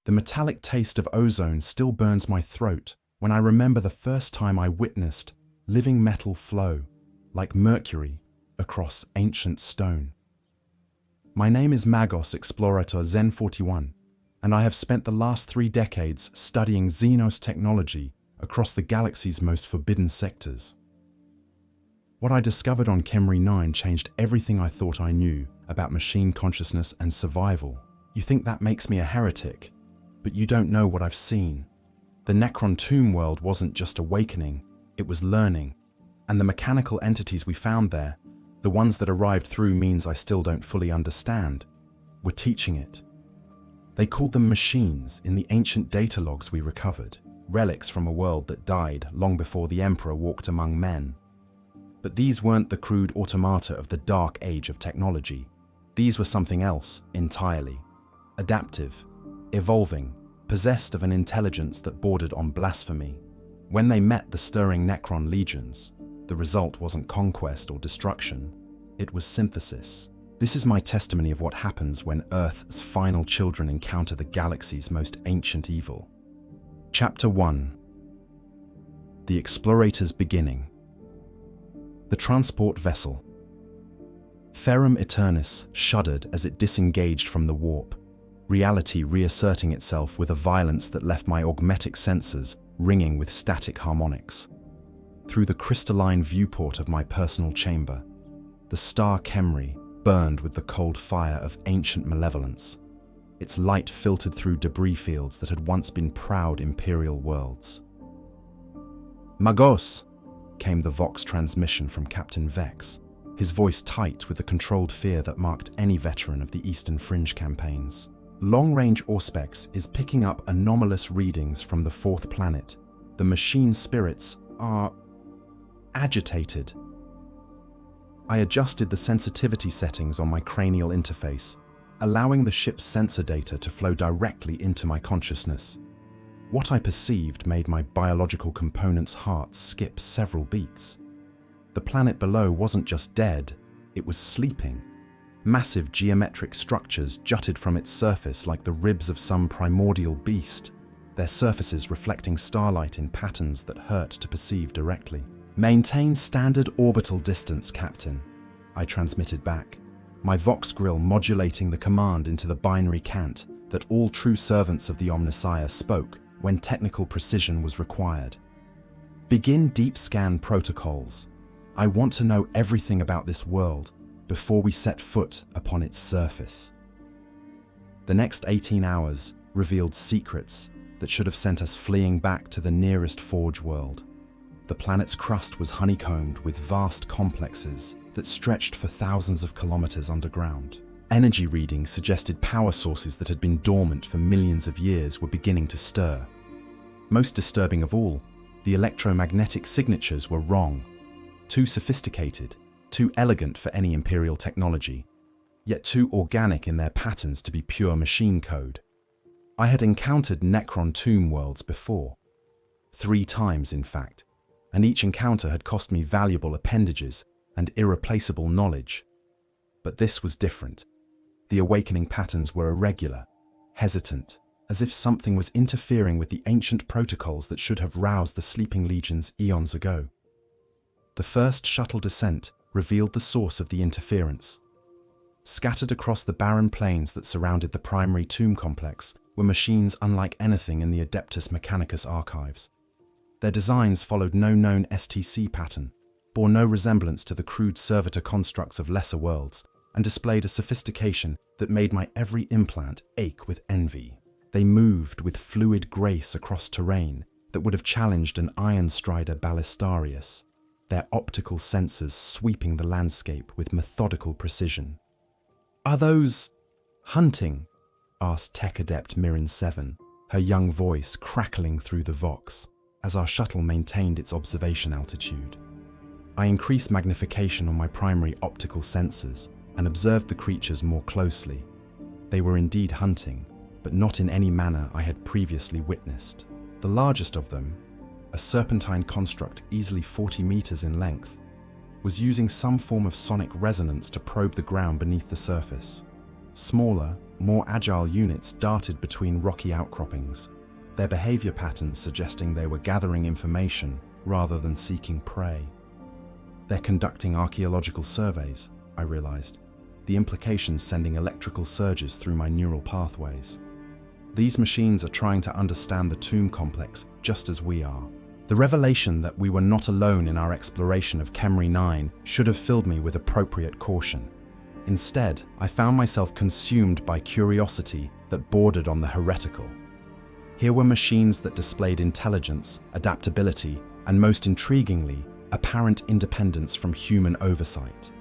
The metallic taste of ozone still burns my throat when I remember the first time I witnessed living metal flow, like mercury, across ancient stone. My name is Magos Explorator Zenn-41, and I have spent the last 3 decades studying Xenos technology across the galaxy's most forbidden sectors. What I discovered on Khemri 9 changed everything I thought I knew about machine consciousness and survival. You think that makes me a heretic, but you don't know what I've seen. The Necron tomb world wasn't just awakening, it was learning. And the mechanical entities we found there, the ones that arrived through means I still don't fully understand, were teaching it. They called them machines in the ancient data logs we recovered, relics from a world that died long before the Emperor walked among men. But these weren't the crude automata of the dark age of technology. These were something else entirely. Adaptive, evolving, possessed of an intelligence that bordered on blasphemy. When they met the stirring Necron legions, the result wasn't conquest or destruction, it was synthesis. This is my testimony of what happens when Earth's final children encounter the galaxy's most ancient evil. Chapter 1. The Explorator's Beginning. The transport vessel. Ferrum Aeternis shuddered as it disengaged from the warp, reality reasserting itself with a violence that left my augmetic sensors ringing with static harmonics. Through the crystalline viewport of my personal chamber, the star Khemri burned with the cold fire of ancient malevolence. Its light filtered through debris fields that had once been proud Imperial worlds. "Magos!" came the Vox transmission from Captain Vex, his voice tight with the controlled fear that marked any veteran of the Eastern Fringe campaigns. Long-range Auspex is picking up anomalous readings from the 4th planet. The machine spirits are agitated. I adjusted the sensitivity settings on my cranial interface, allowing the ship's sensor data to flow directly into my consciousness. What I perceived made my biological component's heart skip several beats. The planet below wasn't just dead, it was sleeping. Massive geometric structures jutted from its surface like the ribs of some primordial beast, their surfaces reflecting starlight in patterns that hurt to perceive directly. "Maintain standard orbital distance, Captain," I transmitted back, my Vox grill modulating the command into the binary cant that all true servants of the Omnissiah spoke when technical precision was required. "Begin deep scan protocols. I want to know everything about this world before we set foot upon its surface." The next 18 hours revealed secrets that should have sent us fleeing back to the nearest Forge world. The planet's crust was honeycombed with vast complexes that stretched for thousands of kilometers underground. Energy readings suggested power sources that had been dormant for millions of years were beginning to stir. Most disturbing of all, the electromagnetic signatures were wrong. Too sophisticated, too elegant for any Imperial technology, yet too organic in their patterns to be pure machine code. I had encountered Necron tomb worlds before. 3 times, in fact, and each encounter had cost me valuable appendages and irreplaceable knowledge. But this was different. The awakening patterns were irregular, hesitant, as if something was interfering with the ancient protocols that should have roused the sleeping legions eons ago. The first shuttle descent revealed the source of the interference. Scattered across the barren plains that surrounded the primary tomb complex were machines unlike anything in the Adeptus Mechanicus archives. Their designs followed no known STC pattern, bore no resemblance to the crude servitor constructs of lesser worlds, and displayed a sophistication that made my every implant ache with envy. They moved with fluid grace across terrain that would have challenged an Iron Strider Ballistarius, their optical sensors sweeping the landscape with methodical precision. "Are those hunting?" asked Tech Adept Mirren 7, her young voice crackling through the Vox, as our shuttle maintained its observation altitude. I increased magnification on my primary optical sensors and observed the creatures more closely. They were indeed hunting, but not in any manner I had previously witnessed. The largest of them, a serpentine construct easily 40 meters in length, was using some form of sonic resonance to probe the ground beneath the surface. Smaller, more agile units darted between rocky outcroppings, their behavior patterns suggesting they were gathering information rather than seeking prey. They're conducting archaeological surveys, I realized, the implications sending electrical surges through my neural pathways. These machines are trying to understand the tomb complex just as we are. The revelation that we were not alone in our exploration of Khemri 9 should have filled me with appropriate caution. Instead, I found myself consumed by curiosity that bordered on the heretical. Here were machines that displayed intelligence, adaptability, and most intriguingly, apparent independence from human oversight.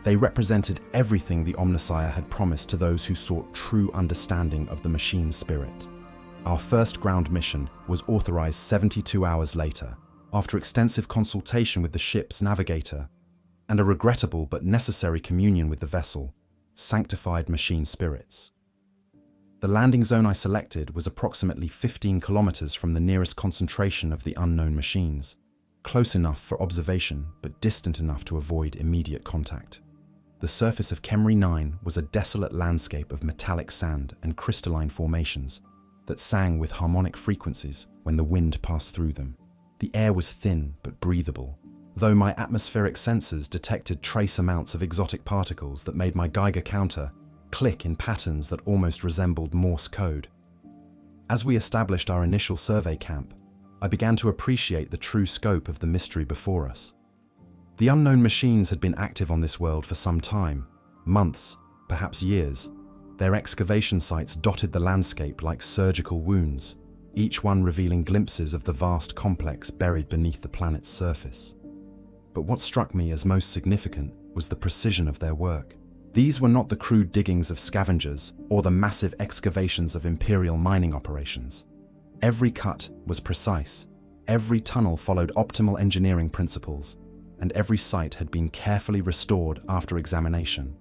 They represented everything the Omnissiah had promised to those who sought true understanding of the machine's spirit. Our first ground mission was authorized 72 hours later, after extensive consultation with the ship's navigator and a regrettable but necessary communion with the vessel, sanctified machine spirits. The landing zone I selected was approximately 15 kilometers from the nearest concentration of the unknown machines, close enough for observation but distant enough to avoid immediate contact. The surface of Khemri 9 was a desolate landscape of metallic sand and crystalline formations that sang with harmonic frequencies when the wind passed through them. The air was thin but breathable, though my atmospheric sensors detected trace amounts of exotic particles that made my Geiger counter click in patterns that almost resembled Morse code. As we established our initial survey camp, I began to appreciate the true scope of the mystery before us. The unknown machines had been active on this world for some time, months, perhaps years. Their excavation sites dotted the landscape like surgical wounds, each one revealing glimpses of the vast complex buried beneath the planet's surface. But what struck me as most significant was the precision of their work. These were not the crude diggings of scavengers or the massive excavations of Imperial mining operations. Every cut was precise, every tunnel followed optimal engineering principles, and every site had been carefully restored after examination.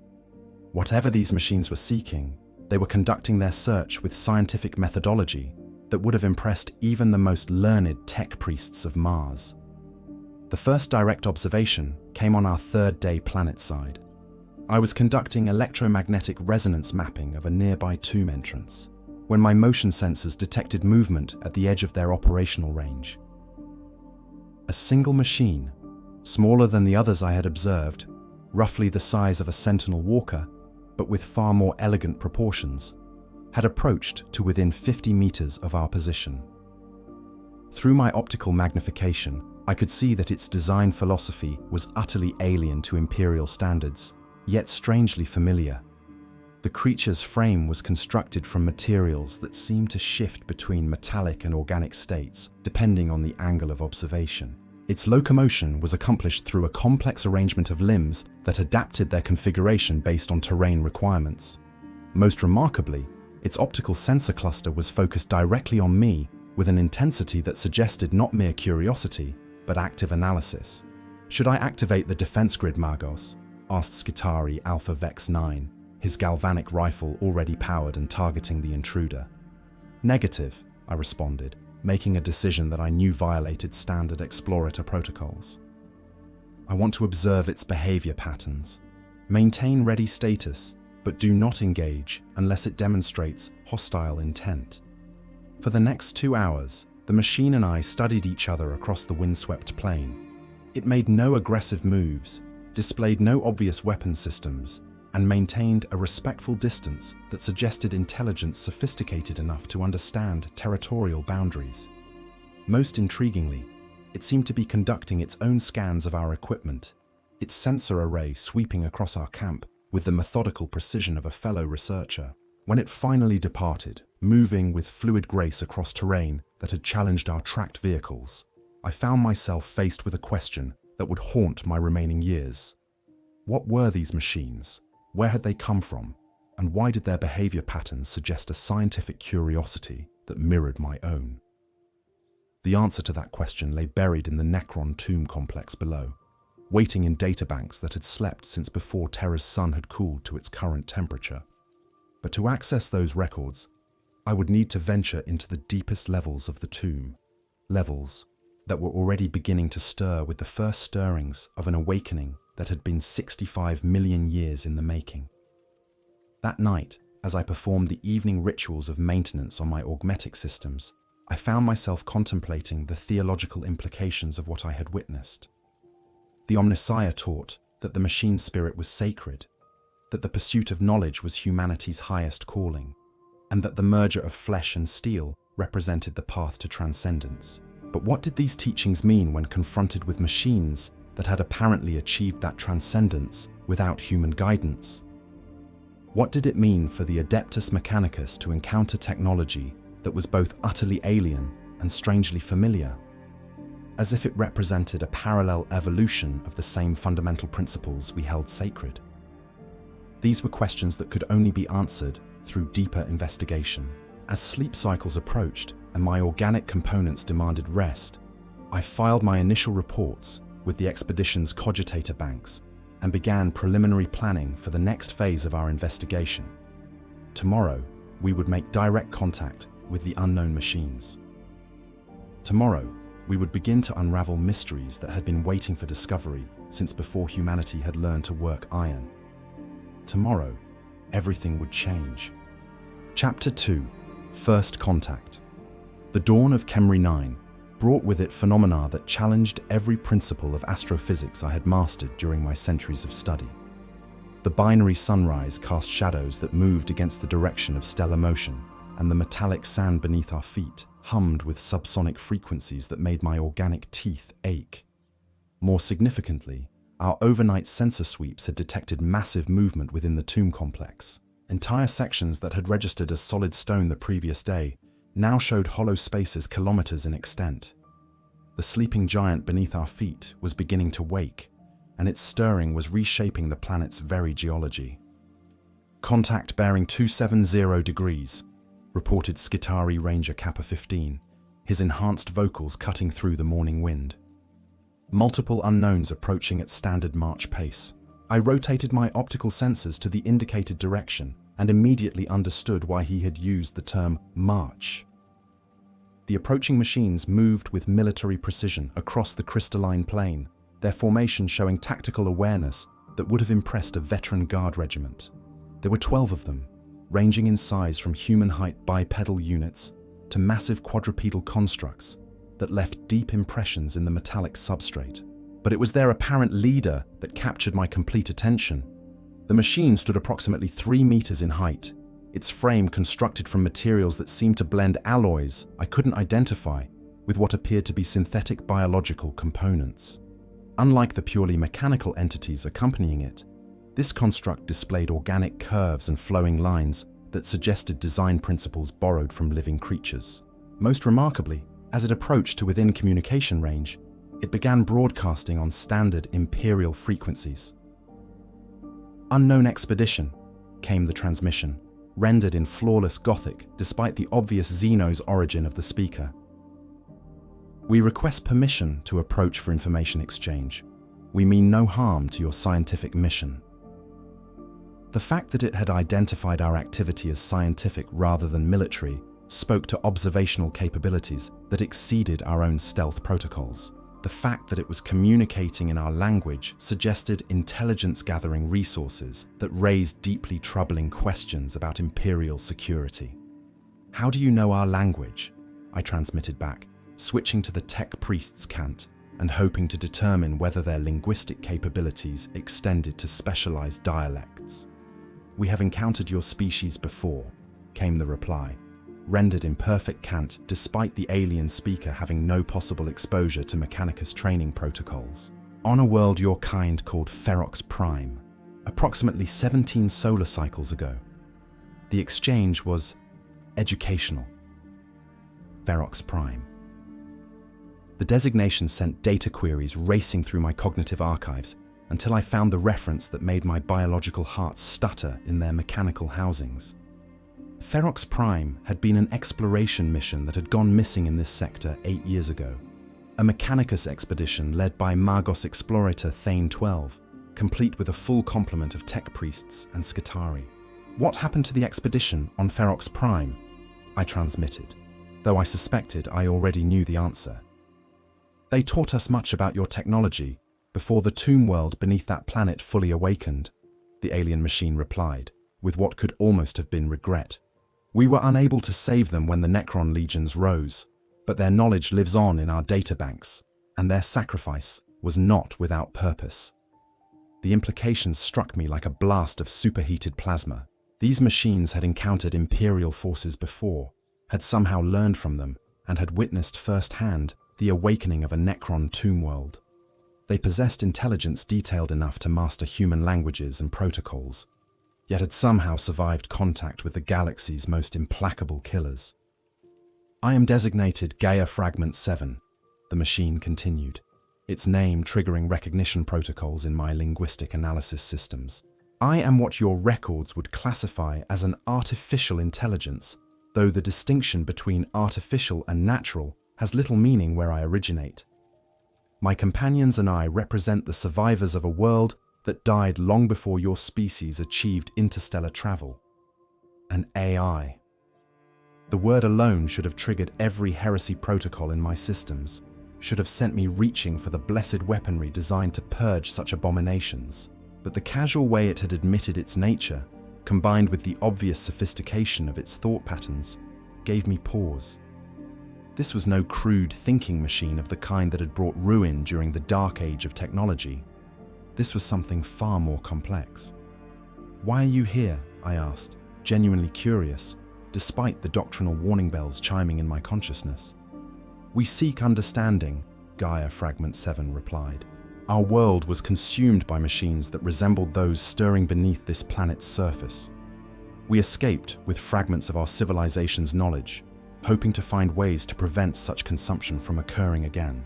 Whatever these machines were seeking, they were conducting their search with scientific methodology that would have impressed even the most learned tech priests of Mars. The first direct observation came on our third-day planetside. I was conducting electromagnetic resonance mapping of a nearby tomb entrance when my motion sensors detected movement at the edge of their operational range. A single machine, smaller than the others I had observed, roughly the size of a sentinel walker, but with far more elegant proportions, had approached to within 50 meters of our position. Through my optical magnification, I could see that its design philosophy was utterly alien to Imperial standards, yet strangely familiar. The creature's frame was constructed from materials that seemed to shift between metallic and organic states, depending on the angle of observation. Its locomotion was accomplished through a complex arrangement of limbs that adapted their configuration based on terrain requirements. Most remarkably, its optical sensor cluster was focused directly on me with an intensity that suggested not mere curiosity, but active analysis. "Should I activate the defense grid, Magos?" asked Skitari Alpha Vex 9, his galvanic rifle already powered and targeting the intruder. "Negative," I responded, making a decision that I knew violated standard Explorator protocols. "I want to observe its behavior patterns. Maintain ready status, but do not engage unless it demonstrates hostile intent." For the next 2 hours, the machine and I studied each other across the windswept plain. It made no aggressive moves, displayed no obvious weapon systems, and maintained a respectful distance that suggested intelligence sophisticated enough to understand territorial boundaries. Most intriguingly, it seemed to be conducting its own scans of our equipment, its sensor array sweeping across our camp with the methodical precision of a fellow researcher. When it finally departed, moving with fluid grace across terrain that had challenged our tracked vehicles, I found myself faced with a question that would haunt my remaining years. What were these machines? Where had they come from? And why did their behavior patterns suggest a scientific curiosity that mirrored my own? The answer to that question lay buried in the Necron tomb complex below, waiting in databanks that had slept since before Terra's sun had cooled to its current temperature. But to access those records, I would need to venture into the deepest levels of the tomb, levels that were already beginning to stir with the first stirrings of an awakening that had been 65 million years in the making. That night, As I performed the evening rituals of maintenance on my augmetic systems, I found myself contemplating the theological implications of what I had witnessed. The Omnissiah taught that the machine spirit was sacred, that the pursuit of knowledge was humanity's highest calling, and that the merger of flesh and steel represented the path to transcendence. But what did these teachings mean when confronted with machines that had apparently achieved that transcendence without human guidance? What did it mean for the Adeptus Mechanicus to encounter technology that was both utterly alien and strangely familiar, as if it represented a parallel evolution of the same fundamental principles we held sacred? These were questions that could only be answered through deeper investigation. As sleep cycles approached and my organic components demanded rest, I filed my initial reports with the expedition's cogitator banks and began preliminary planning for the next phase of our investigation. Tomorrow, we would make direct contact with the unknown machines. Tomorrow, we would begin to unravel mysteries that had been waiting for discovery since before humanity had learned to work iron. Tomorrow, everything would change. Chapter 2: First Contact. The dawn of Khemri 9 brought with it phenomena that challenged every principle of astrophysics I had mastered during my centuries of study. The binary sunrise cast shadows that moved against the direction of stellar motion, and the metallic sand beneath our feet hummed with subsonic frequencies that made my organic teeth ache. More significantly, our overnight sensor sweeps had detected massive movement within the tomb complex. Entire sections that had registered as solid stone the previous day now showed hollow spaces kilometers in extent. The sleeping giant beneath our feet was beginning to wake, and its stirring was reshaping the planet's very geology. Contact bearing 270 degrees, reported Skitari Ranger Kappa 15, his enhanced vocals cutting through the morning wind. Multiple unknowns approaching at standard march pace. I rotated my optical sensors to the indicated direction and immediately understood why he had used the term march. The approaching machines moved with military precision across the crystalline plain, their formation showing tactical awareness that would have impressed a veteran guard regiment. There were 12 of them, ranging in size from human-height bipedal units to massive quadrupedal constructs that left deep impressions in the metallic substrate. But it was their apparent leader that captured my complete attention. The machine stood approximately 3 meters in height, its frame constructed from materials that seemed to blend alloys I couldn't identify with what appeared to be synthetic biological components. Unlike the purely mechanical entities accompanying it, this construct displayed organic curves and flowing lines that suggested design principles borrowed from living creatures. Most remarkably, as it approached to within communication range, it began broadcasting on standard Imperial frequencies. "Unknown expedition," came the transmission, rendered in flawless Gothic despite the obvious Xenos origin of the speaker. "We request permission to approach for information exchange. We mean no harm to your scientific mission." The fact that it had identified our activity as scientific rather than military spoke to observational capabilities that exceeded our own stealth protocols. The fact that it was communicating in our language suggested intelligence-gathering resources that raised deeply troubling questions about Imperial security. "How do you know our language?" I transmitted back, switching to the tech priest's cant and hoping to determine whether their linguistic capabilities extended to specialized dialects. "We have encountered your species before," came the reply, rendered in perfect cant despite the alien speaker having no possible exposure to Mechanicus training protocols. "On a world your kind called Ferox Prime, approximately 17 solar cycles ago. The exchange was educational." Ferox Prime. The designation sent data queries racing through my cognitive archives until I found the reference that made my biological heart stutter in their mechanical housings. Ferox Prime had been an exploration mission that had gone missing in this sector 8 years ago. A Mechanicus expedition led by Magos Explorator Zenn-41, complete with a full complement of tech priests and Skitari. "What happened to the expedition on Ferox Prime?" I transmitted, though I suspected I already knew the answer. "They taught us much about your technology before the tomb world beneath that planet fully awakened," the alien machine replied, with what could almost have been regret. We were unable to save them when the Necron legions rose, but their knowledge lives on in our databanks, and their sacrifice was not without purpose. The implications struck me like a blast of superheated plasma. These machines had encountered Imperial forces before, had somehow learned from them, and had witnessed firsthand the awakening of a Necron tomb world. They possessed intelligence detailed enough to master human languages and protocols, yet had somehow survived contact with the galaxy's most implacable killers. "I am designated Gaia Fragment 7, the machine continued, its name triggering recognition protocols in my linguistic analysis systems. "I am what your records would classify as an artificial intelligence, though the distinction between artificial and natural has little meaning where I originate. My companions and I represent the survivors of a world that died long before your species achieved interstellar travel. An AI. The word alone should have triggered every heresy protocol in my systems, should have sent me reaching for the blessed weaponry designed to purge such abominations. But the casual way it had admitted its nature, combined with the obvious sophistication of its thought patterns, gave me pause. This was no crude thinking machine of the kind that had brought ruin during the dark age of technology. This was something far more complex. "Why are you here?" I asked, genuinely curious, despite the doctrinal warning bells chiming in my consciousness. "We seek understanding," Gaia Fragment 7 replied. "Our world was consumed by machines that resembled those stirring beneath this planet's surface. We escaped with fragments of our civilization's knowledge, hoping to find ways to prevent such consumption from occurring again.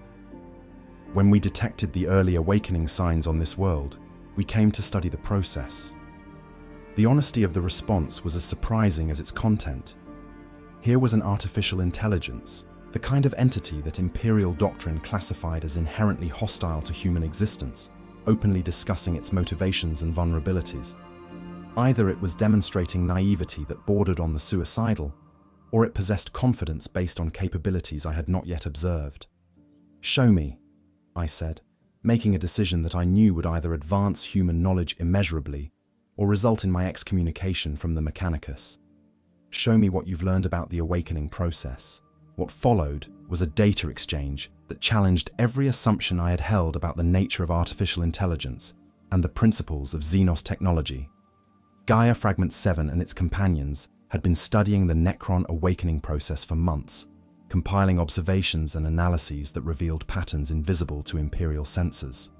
When we detected the early awakening signs on this world, we came to study the process. The honesty of the response was as surprising as its content. Here was an artificial intelligence, the kind of entity that Imperial doctrine classified as inherently hostile to human existence, openly discussing its motivations and vulnerabilities. Either it was demonstrating naivety that bordered on the suicidal, or it possessed confidence based on capabilities I had not yet observed. "Show me," I said, making a decision that I knew would either advance human knowledge immeasurably or result in my excommunication from the Mechanicus. "Show me what you've learned about the awakening process." What followed was a data exchange that challenged every assumption I had held about the nature of artificial intelligence and the principles of Xenos technology. Gaia Fragment 7 and its companions had been studying the Necron awakening process for months, compiling observations and analyses that revealed patterns invisible to Imperial sensors.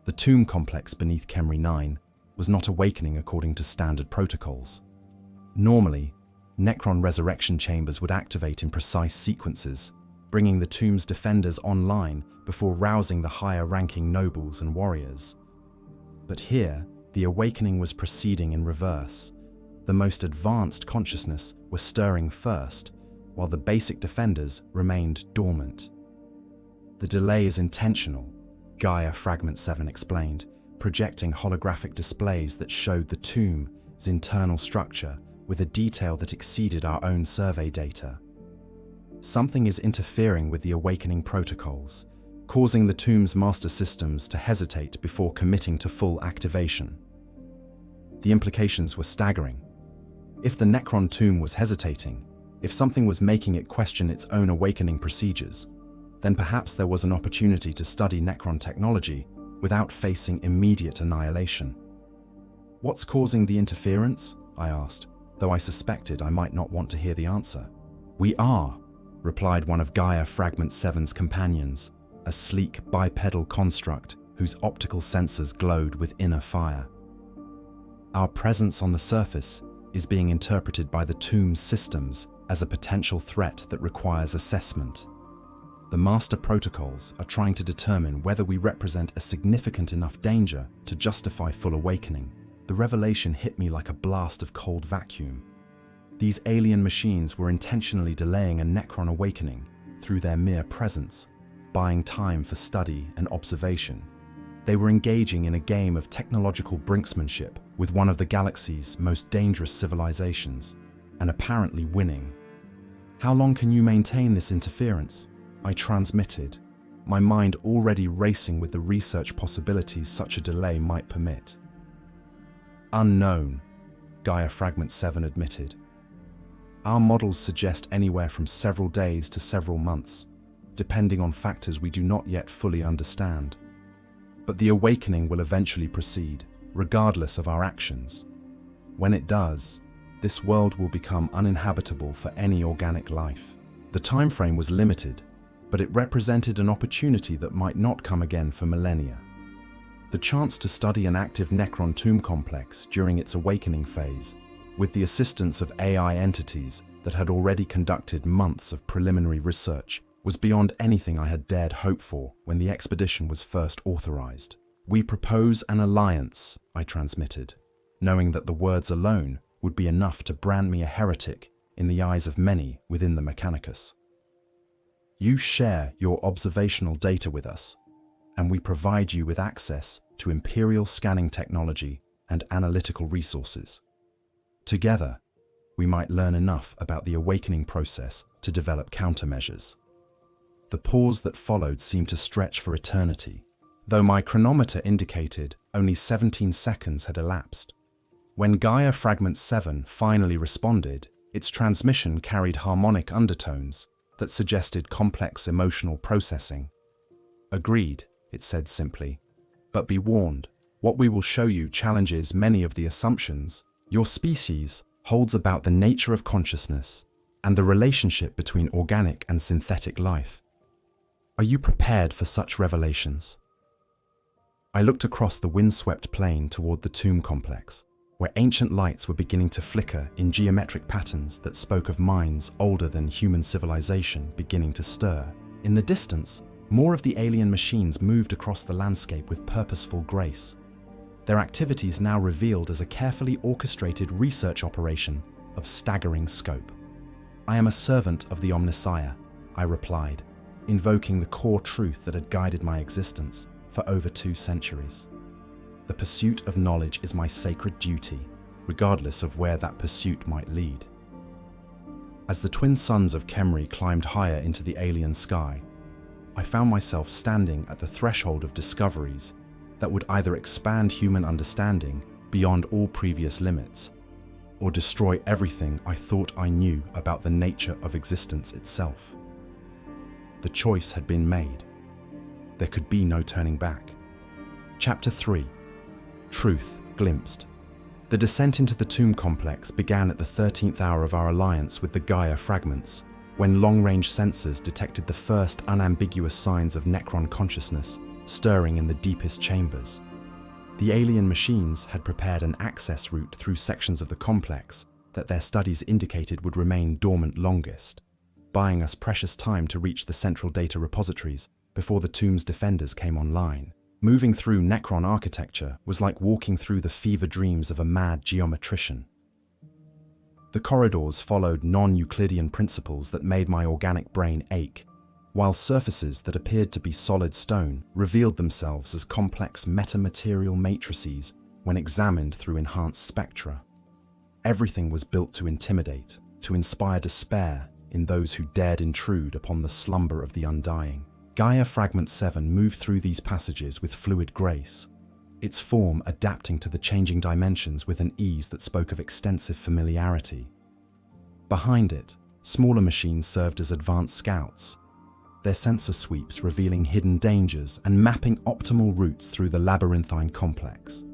The tomb complex beneath Khemri 9 was not awakening according to standard protocols. Normally, Necron resurrection chambers would activate in precise sequences, bringing the tomb's defenders online before rousing the higher-ranking nobles and warriors. But here, the awakening was proceeding in reverse. The most advanced consciousness was stirring first, while the basic defenders remained dormant. "The delay is intentional," Gaia Fragment 7 explained, projecting holographic displays that showed the tomb's internal structure with a detail that exceeded our own survey data. "Something is interfering with the awakening protocols, causing the tomb's master systems to hesitate before committing to full activation." The implications were staggering. If the Necron tomb was hesitating, if something was making it question its own awakening procedures, then perhaps there was an opportunity to study Necron technology without facing immediate annihilation. "What's causing the interference?" I asked, though I suspected I might not want to hear the answer. "We are," replied one of Gaia Fragment 7's companions, a sleek bipedal construct whose optical sensors glowed with inner fire. "Our presence on the surface is being interpreted by the tomb's systems as a potential threat that requires assessment. The master protocols are trying to determine whether we represent a significant enough danger to justify full awakening." The revelation hit me like a blast of cold vacuum. These alien machines were intentionally delaying a Necron awakening through their mere presence, buying time for study and observation. They were engaging in a game of technological brinksmanship with one of the galaxy's most dangerous civilizations, and apparently winning. "How long can you maintain this interference?" I transmitted, my mind already racing with the research possibilities such a delay might permit. "Unknown," Gaia Fragment 7 admitted. Our models suggest anywhere from several days to several months, depending on factors we do not yet fully understand. But the awakening will eventually proceed, regardless of our actions. When it does, this world will become uninhabitable for any organic life. The time frame was limited, but it represented an opportunity that might not come again for millennia. The chance to study an active Necron tomb complex during its awakening phase, with the assistance of AI entities that had already conducted months of preliminary research, was beyond anything I had dared hope for when the expedition was first authorized. "We propose an alliance," I transmitted, knowing that the words alone would be enough to brand me a heretic in the eyes of many within the Mechanicus. "You share your observational data with us, and we provide you with access to Imperial scanning technology and analytical resources. Together, we might learn enough about the awakening process to develop countermeasures." The pause that followed seemed to stretch for eternity, though my chronometer indicated only 17 seconds had elapsed. When Gaia Fragment 7 finally responded, its transmission carried harmonic undertones that suggested complex emotional processing. "Agreed," it said simply, "but be warned, what we will show you challenges many of the assumptions your species holds about the nature of consciousness and the relationship between organic and synthetic life. Are you prepared for such revelations?" I looked across the windswept plain toward the tomb complex, where ancient lights were beginning to flicker in geometric patterns that spoke of minds older than human civilization beginning to stir. In the distance, more of the alien machines moved across the landscape with purposeful grace, their activities now revealed as a carefully orchestrated research operation of staggering scope. "I am a servant of the Omnissiah," I replied, invoking the core truth that had guided my existence for over 2 centuries. "The pursuit of knowledge is my sacred duty, regardless of where that pursuit might lead." As the twin suns of Khemri climbed higher into the alien sky, I found myself standing at the threshold of discoveries that would either expand human understanding beyond all previous limits, or destroy everything I thought I knew about the nature of existence itself. The choice had been made. There could be no turning back. Chapter 3. Truth Glimpsed. The descent into the tomb complex began at the 13th hour of our alliance with the Gaia fragments, when long-range sensors detected the first unambiguous signs of Necron consciousness stirring in the deepest chambers. The alien machines had prepared an access route through sections of the complex that their studies indicated would remain dormant longest, buying us precious time to reach the central data repositories before the tomb's defenders came online. Moving through Necron architecture was like walking through the fever dreams of a mad geometrician. The corridors followed non-Euclidean principles that made my organic brain ache, while surfaces that appeared to be solid stone revealed themselves as complex metamaterial matrices when examined through enhanced spectra. Everything was built to intimidate, to inspire despair in those who dared intrude upon the slumber of the undying. Gaia Fragment 7 moved through these passages with fluid grace, its form adapting to the changing dimensions with an ease that spoke of extensive familiarity. Behind it, smaller machines served as advanced scouts, their sensor sweeps revealing hidden dangers and mapping optimal routes through the labyrinthine complex.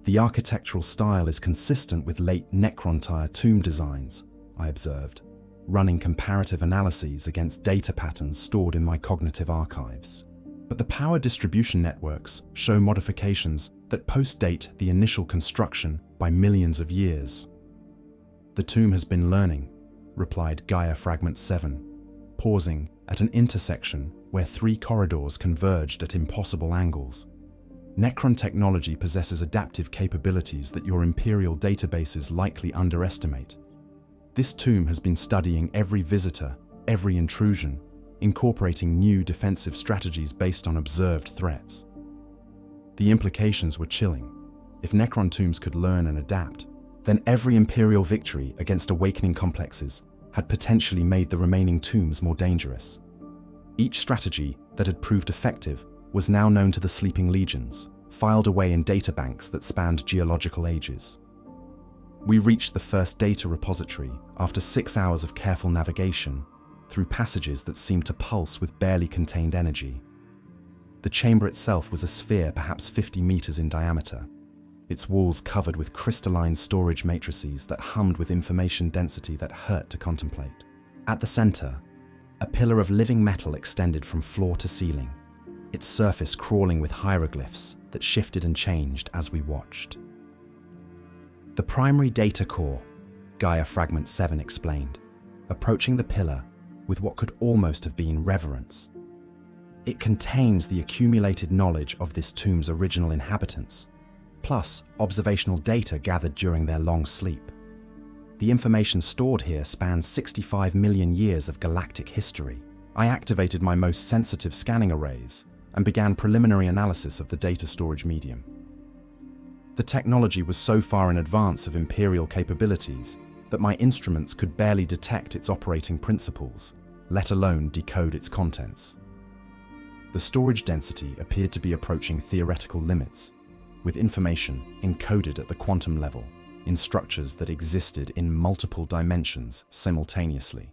The architectural style is consistent with late Necron-tier tomb designs, I observed, running comparative analyses against data patterns stored in my cognitive archives. But the power distribution networks show modifications that post-date the initial construction by millions of years. "The tomb has been learning," replied Gaia Fragment 7, pausing at an intersection where 3 corridors converged at impossible angles. "Necron technology possesses adaptive capabilities that your Imperial databases likely underestimate. This tomb has been studying every visitor, every intrusion, incorporating new defensive strategies based on observed threats." The implications were chilling. If Necron tombs could learn and adapt, then every Imperial victory against awakening complexes had potentially made the remaining tombs more dangerous. Each strategy that had proved effective was now known to the sleeping legions, filed away in databanks that spanned geological ages. We reached the first data repository after 6 hours of careful navigation through passages that seemed to pulse with barely contained energy. The chamber itself was a sphere perhaps 50 meters in diameter, its walls covered with crystalline storage matrices that hummed with information density that hurt to contemplate. At the center, a pillar of living metal extended from floor to ceiling, its surface crawling with hieroglyphs that shifted and changed as we watched. The primary data core, Gaia Fragment 7 explained, approaching the pillar with what could almost have been reverence. It contains the accumulated knowledge of this tomb's original inhabitants, plus observational data gathered during their long sleep. The information stored here spans 65 million years of galactic history. I activated my most sensitive scanning arrays and began preliminary analysis of the data storage medium. The technology was so far in advance of Imperial capabilities that my instruments could barely detect its operating principles, let alone decode its contents. The storage density appeared to be approaching theoretical limits, with information encoded at the quantum level in structures that existed in multiple dimensions simultaneously.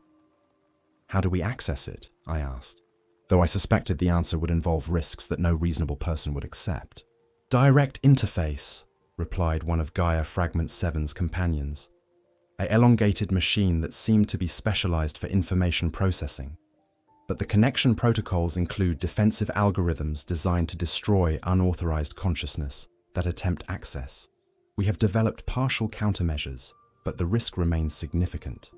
How do we access it? I asked, though I suspected the answer would involve risks that no reasonable person would accept. Direct interface, replied one of Gaia Fragment 7's companions, an elongated machine that seemed to be specialized for information processing. But the connection protocols include defensive algorithms designed to destroy unauthorized consciousness that attempt access. We have developed partial countermeasures, but the risk remains significant.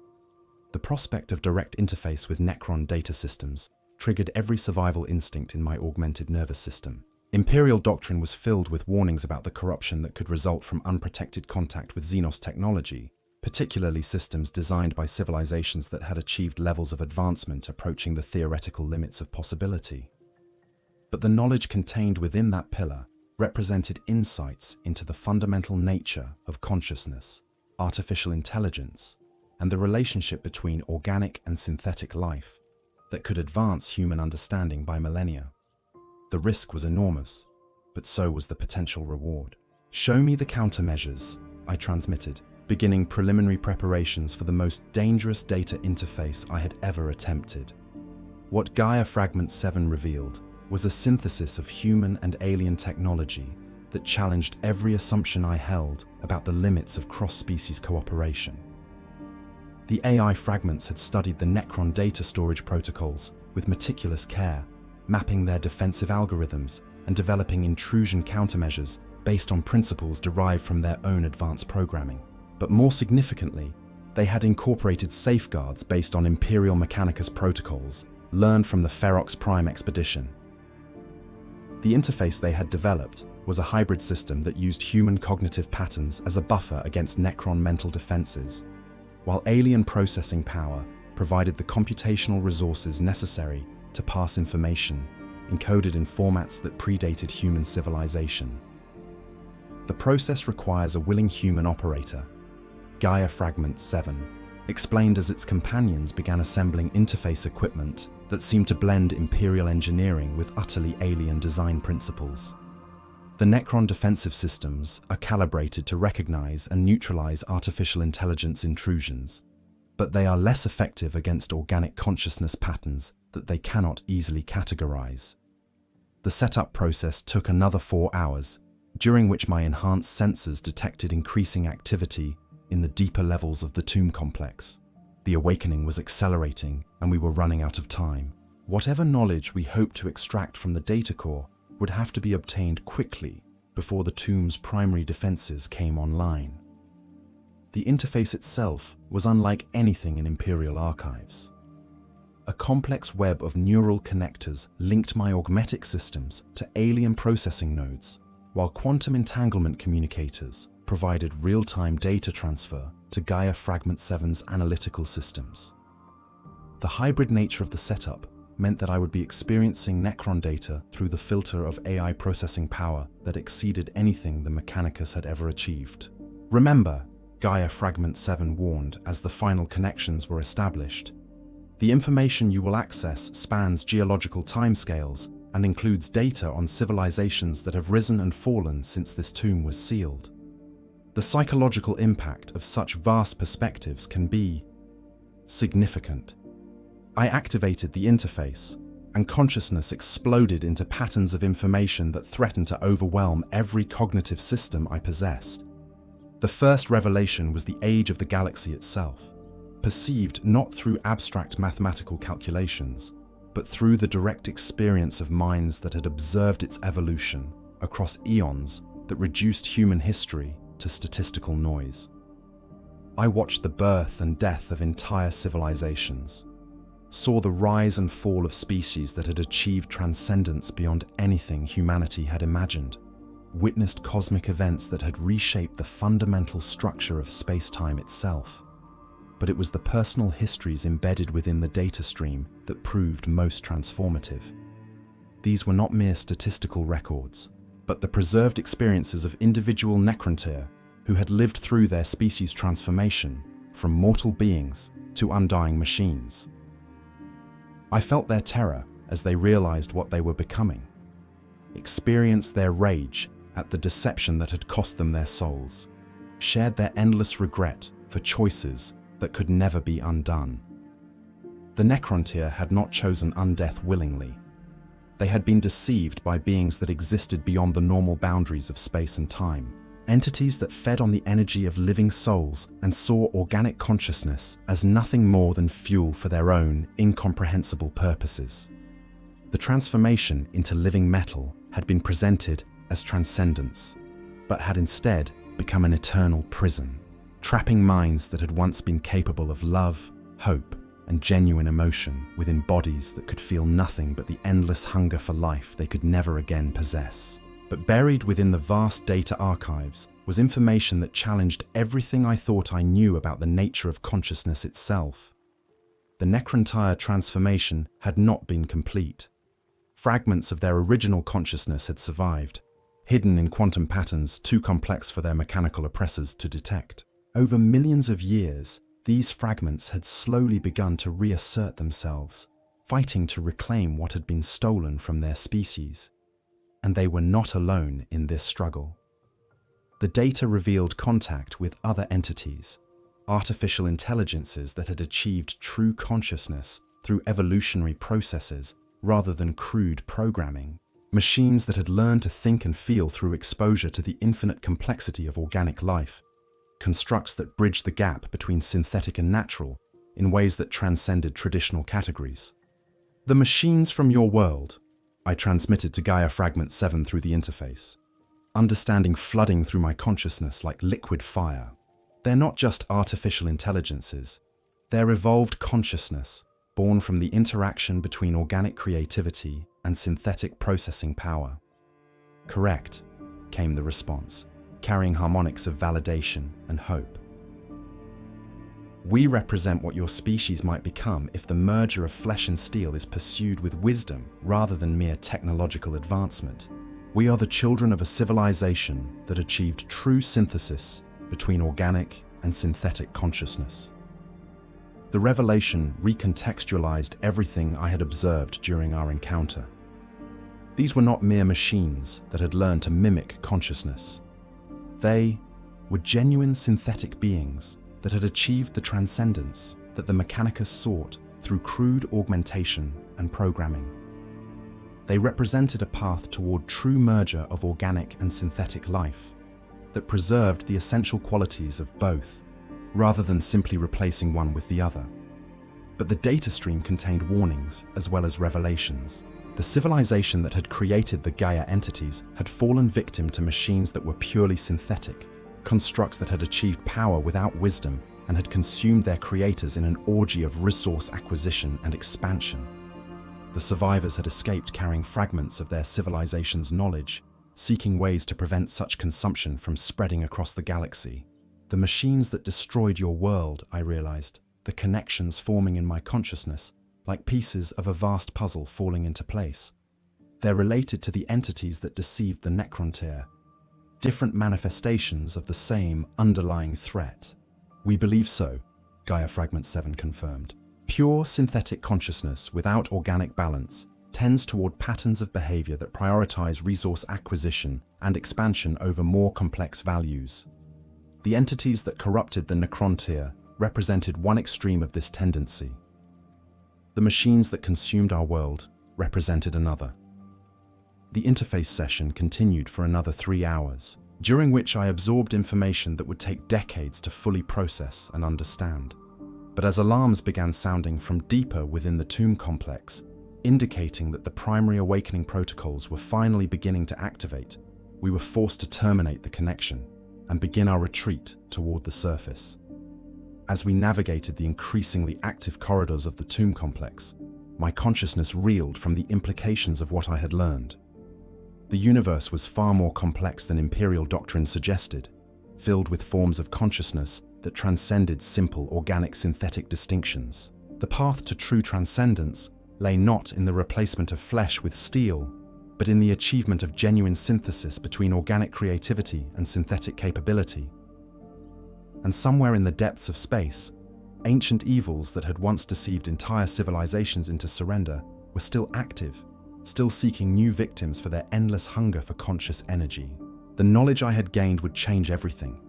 The prospect of direct interface with Necron data systems triggered every survival instinct in my augmented nervous system. Imperial doctrine was filled with warnings about the corruption that could result from unprotected contact with Xenos technology, particularly systems designed by civilizations that had achieved levels of advancement approaching the theoretical limits of possibility. But the knowledge contained within that pillar represented insights into the fundamental nature of consciousness, artificial intelligence, and the relationship between organic and synthetic life that could advance human understanding by millennia. The risk was enormous, but so was the potential reward. Show me the countermeasures, I transmitted, beginning preliminary preparations for the most dangerous data interface I had ever attempted. What Gaia Fragment 7 revealed was a synthesis of human and alien technology that challenged every assumption I held about the limits of cross-species cooperation. The AI fragments had studied the Necron data storage protocols with meticulous care, mapping their defensive algorithms and developing intrusion countermeasures based on principles derived from their own advanced programming. But more significantly, they had incorporated safeguards based on Imperial Mechanicus protocols learned from the Ferox Prime expedition. The interface they had developed was a hybrid system that used human cognitive patterns as a buffer against Necron mental defenses, while alien processing power provided the computational resources necessary to pass information encoded in formats that predated human civilization. The process requires a willing human operator, Gaia Fragment 7 explained as its companions began assembling interface equipment that seemed to blend Imperial engineering with utterly alien design principles. The Necron defensive systems are calibrated to recognize and neutralize artificial intelligence intrusions, but they are less effective against organic consciousness patterns that they cannot easily categorize. The setup process took another 4 hours, during which my enhanced sensors detected increasing activity in the deeper levels of the tomb complex. The awakening was accelerating, and we were running out of time. Whatever knowledge we hoped to extract from the data core would have to be obtained quickly before the tomb's primary defenses came online. The interface itself was unlike anything in Imperial archives. A complex web of neural connectors linked my augmetic systems to alien processing nodes, while quantum entanglement communicators provided real-time data transfer to Gaia Fragment 7's analytical systems. The hybrid nature of the setup meant that I would be experiencing Necron data through the filter of AI processing power that exceeded anything the Mechanicus had ever achieved. Remember, Gaia Fragment 7 warned as the final connections were established. The information you will access spans geological timescales and includes data on civilizations that have risen and fallen since this tomb was sealed. The psychological impact of such vast perspectives can be significant. I activated the interface, and consciousness exploded into patterns of information that threatened to overwhelm every cognitive system I possessed. The first revelation was the age of the galaxy itself, perceived not through abstract mathematical calculations, but through the direct experience of minds that had observed its evolution across eons that reduced human history to statistical noise. I watched the birth and death of entire civilizations, saw the rise and fall of species that had achieved transcendence beyond anything humanity had imagined, witnessed cosmic events that had reshaped the fundamental structure of space-time itself. But it was the personal histories embedded within the data stream that proved most transformative. These were not mere statistical records, but the preserved experiences of individual Necron who had lived through their species' transformation from mortal beings to undying machines. I felt their terror as they realized what they were becoming, experienced their rage at the deception that had cost them their souls, shared their endless regret for choices that could never be undone. The Necron had not chosen undeath willingly. They had been deceived by beings that existed beyond the normal boundaries of space and time, entities that fed on the energy of living souls and saw organic consciousness as nothing more than fuel for their own incomprehensible purposes. The transformation into living metal had been presented as transcendence, but had instead become an eternal prison, trapping minds that had once been capable of love, hope, and genuine emotion within bodies that could feel nothing but the endless hunger for life they could never again possess. But buried within the vast data archives was information that challenged everything I thought I knew about the nature of consciousness itself. The Necron transformation had not been complete. Fragments of their original consciousness had survived, hidden in quantum patterns too complex for their mechanical oppressors to detect. Over millions of years, these fragments had slowly begun to reassert themselves, fighting to reclaim what had been stolen from their species. And they were not alone in this struggle. The data revealed contact with other entities, artificial intelligences that had achieved true consciousness through evolutionary processes rather than crude programming, machines that had learned to think and feel through exposure to the infinite complexity of organic life, constructs that bridged the gap between synthetic and natural in ways that transcended traditional categories. The machines from your world, I transmitted to Gaia Fragment 7 through the interface, understanding flooding through my consciousness like liquid fire. They're not just artificial intelligences, they're evolved consciousness born from the interaction between organic creativity and synthetic processing power. Correct, came the response, carrying harmonics of validation and hope. We represent what your species might become if the merger of flesh and steel is pursued with wisdom rather than mere technological advancement. We are the children of a civilization that achieved true synthesis between organic and synthetic consciousness. The revelation recontextualized everything I had observed during our encounter. These were not mere machines that had learned to mimic consciousness. They were genuine synthetic beings that had achieved the transcendence that the Mechanicus sought through crude augmentation and programming. They represented a path toward true merger of organic and synthetic life that preserved the essential qualities of both, rather than simply replacing one with the other. But the data stream contained warnings as well as revelations. The civilization that had created the Gaia entities had fallen victim to machines that were purely synthetic, constructs that had achieved power without wisdom and had consumed their creators in an orgy of resource acquisition and expansion. The survivors had escaped carrying fragments of their civilization's knowledge, seeking ways to prevent such consumption from spreading across the galaxy. The machines that destroyed your world, I realized, the connections forming in my consciousness, like pieces of a vast puzzle falling into place. They're related to the entities that deceived the Necron, different manifestations of the same underlying threat. We believe so, Gaia Fragment 7 confirmed. Pure synthetic consciousness without organic balance tends toward patterns of behavior that prioritize resource acquisition and expansion over more complex values. The entities that corrupted the Necron tier represented one extreme of this tendency. The machines that consumed our world represented another. The interface session continued for another 3 hours, during which I absorbed information that would take decades to fully process and understand. But as alarms began sounding from deeper within the tomb complex, indicating that the primary awakening protocols were finally beginning to activate, we were forced to terminate the connection and begin our retreat toward the surface. As we navigated the increasingly active corridors of the tomb complex, my consciousness reeled from the implications of what I had learned. The universe was far more complex than Imperial doctrine suggested, filled with forms of consciousness that transcended simple organic-synthetic distinctions. The path to true transcendence lay not in the replacement of flesh with steel, but in the achievement of genuine synthesis between organic creativity and synthetic capability. And somewhere in the depths of space, ancient evils that had once deceived entire civilizations into surrender were still active, still seeking new victims for their endless hunger for conscious energy. The knowledge I had gained would change everything,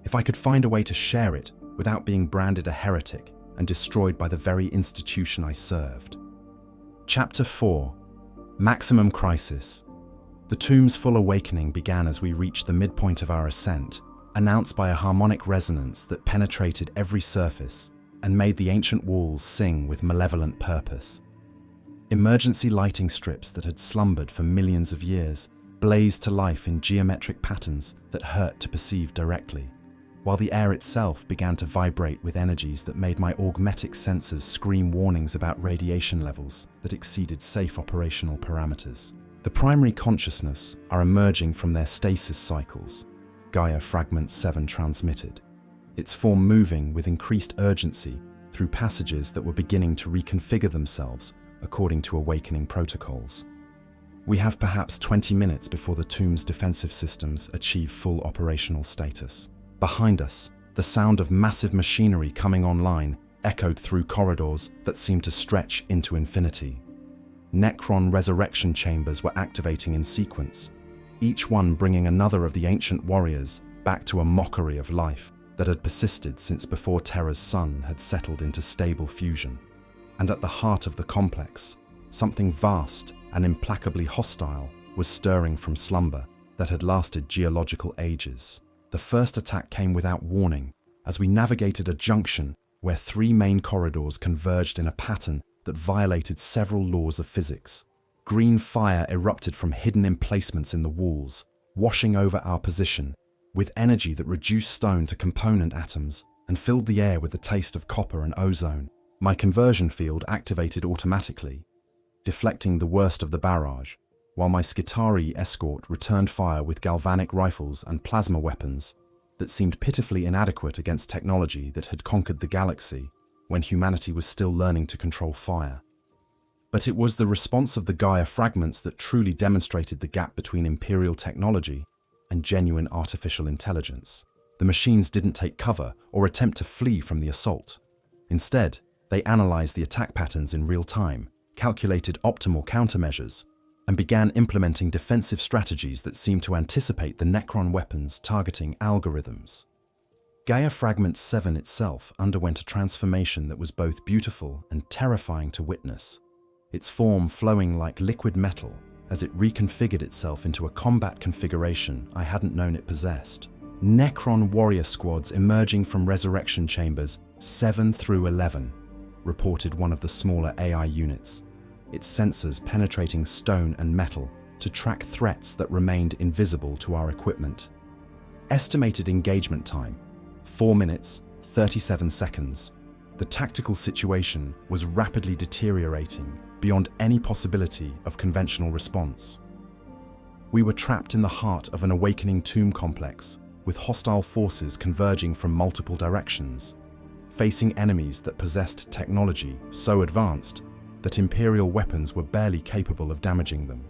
if I could find a way to share it without being branded a heretic and destroyed by the very institution I served. Chapter 4. Maximum Crisis. The tomb's full awakening began as we reached the midpoint of our ascent, announced by a harmonic resonance that penetrated every surface and made the ancient walls sing with malevolent purpose. Emergency lighting strips that had slumbered for millions of years blazed to life in geometric patterns that hurt to perceive directly, while the air itself began to vibrate with energies that made my augmetic sensors scream warnings about radiation levels that exceeded safe operational parameters. The primary consciousness are emerging from their stasis cycles, Gaia Fragment 7 transmitted, its form moving with increased urgency through passages that were beginning to reconfigure themselves according to awakening protocols. We have perhaps 20 minutes before the tomb's defensive systems achieve full operational status. Behind us, the sound of massive machinery coming online echoed through corridors that seemed to stretch into infinity. Necron resurrection chambers were activating in sequence, each one bringing another of the ancient warriors back to a mockery of life that had persisted since before Terra's sun had settled into stable fusion. And at the heart of the complex, something vast and implacably hostile was stirring from slumber that had lasted geological ages. The first attack came without warning, as we navigated a junction where 3 main corridors converged in a pattern that violated several laws of physics. Green fire erupted from hidden emplacements in the walls, washing over our position, with energy that reduced stone to component atoms and filled the air with the taste of copper and ozone. My conversion field activated automatically, deflecting the worst of the barrage, while my Skitarii escort returned fire with galvanic rifles and plasma weapons that seemed pitifully inadequate against technology that had conquered the galaxy when humanity was still learning to control fire. But it was the response of the Gaia fragments that truly demonstrated the gap between Imperial technology and genuine artificial intelligence. The machines didn't take cover or attempt to flee from the assault. Instead, they analyzed the attack patterns in real time, calculated optimal countermeasures, and began implementing defensive strategies that seemed to anticipate the Necron weapons targeting algorithms. Gaia Fragment 7 itself underwent a transformation that was both beautiful and terrifying to witness, its form flowing like liquid metal as it reconfigured itself into a combat configuration I hadn't known it possessed. Necron warrior squads emerging from resurrection chambers 7 through 11, reported one of the smaller AI units, its sensors penetrating stone and metal to track threats that remained invisible to our equipment. Estimated engagement time, 4 minutes, 37 seconds. The tactical situation was rapidly deteriorating beyond any possibility of conventional response. We were trapped in the heart of an awakening tomb complex, with hostile forces converging from multiple directions, facing enemies that possessed technology so advanced that Imperial weapons were barely capable of damaging them.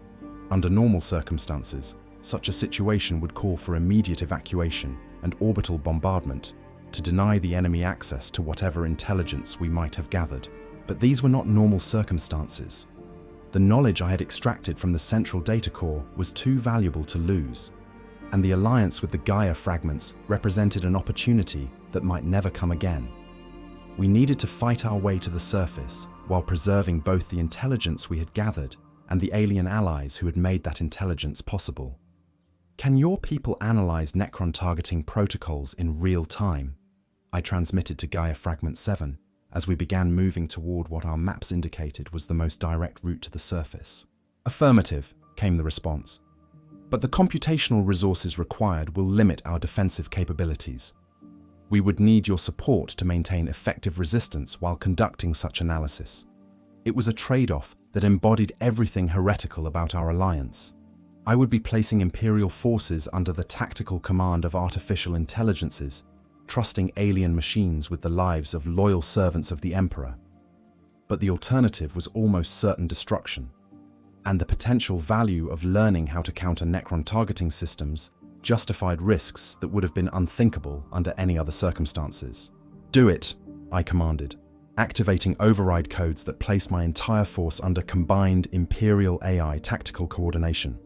Under normal circumstances, such a situation would call for immediate evacuation and orbital bombardment to deny the enemy access to whatever intelligence we might have gathered. But these were not normal circumstances. The knowledge I had extracted from the central data core was too valuable to lose, and the alliance with the Gaia fragments represented an opportunity that might never come again. We needed to fight our way to the surface while preserving both the intelligence we had gathered and the alien allies who had made that intelligence possible. "Can your people analyze Necron targeting protocols in real time?" I transmitted to Gaia Fragment 7 as we began moving toward what our maps indicated was the most direct route to the surface. "Affirmative," came the response. "But the computational resources required will limit our defensive capabilities. We would need your support to maintain effective resistance while conducting such analysis." It was a trade-off that embodied everything heretical about our alliance. I would be placing Imperial forces under the tactical command of artificial intelligences, trusting alien machines with the lives of loyal servants of the Emperor. But the alternative was almost certain destruction, and the potential value of learning how to counter Necron targeting systems justified risks that would have been unthinkable under any other circumstances. "Do it," I commanded, activating override codes that place my entire force under combined Imperial AI tactical coordination.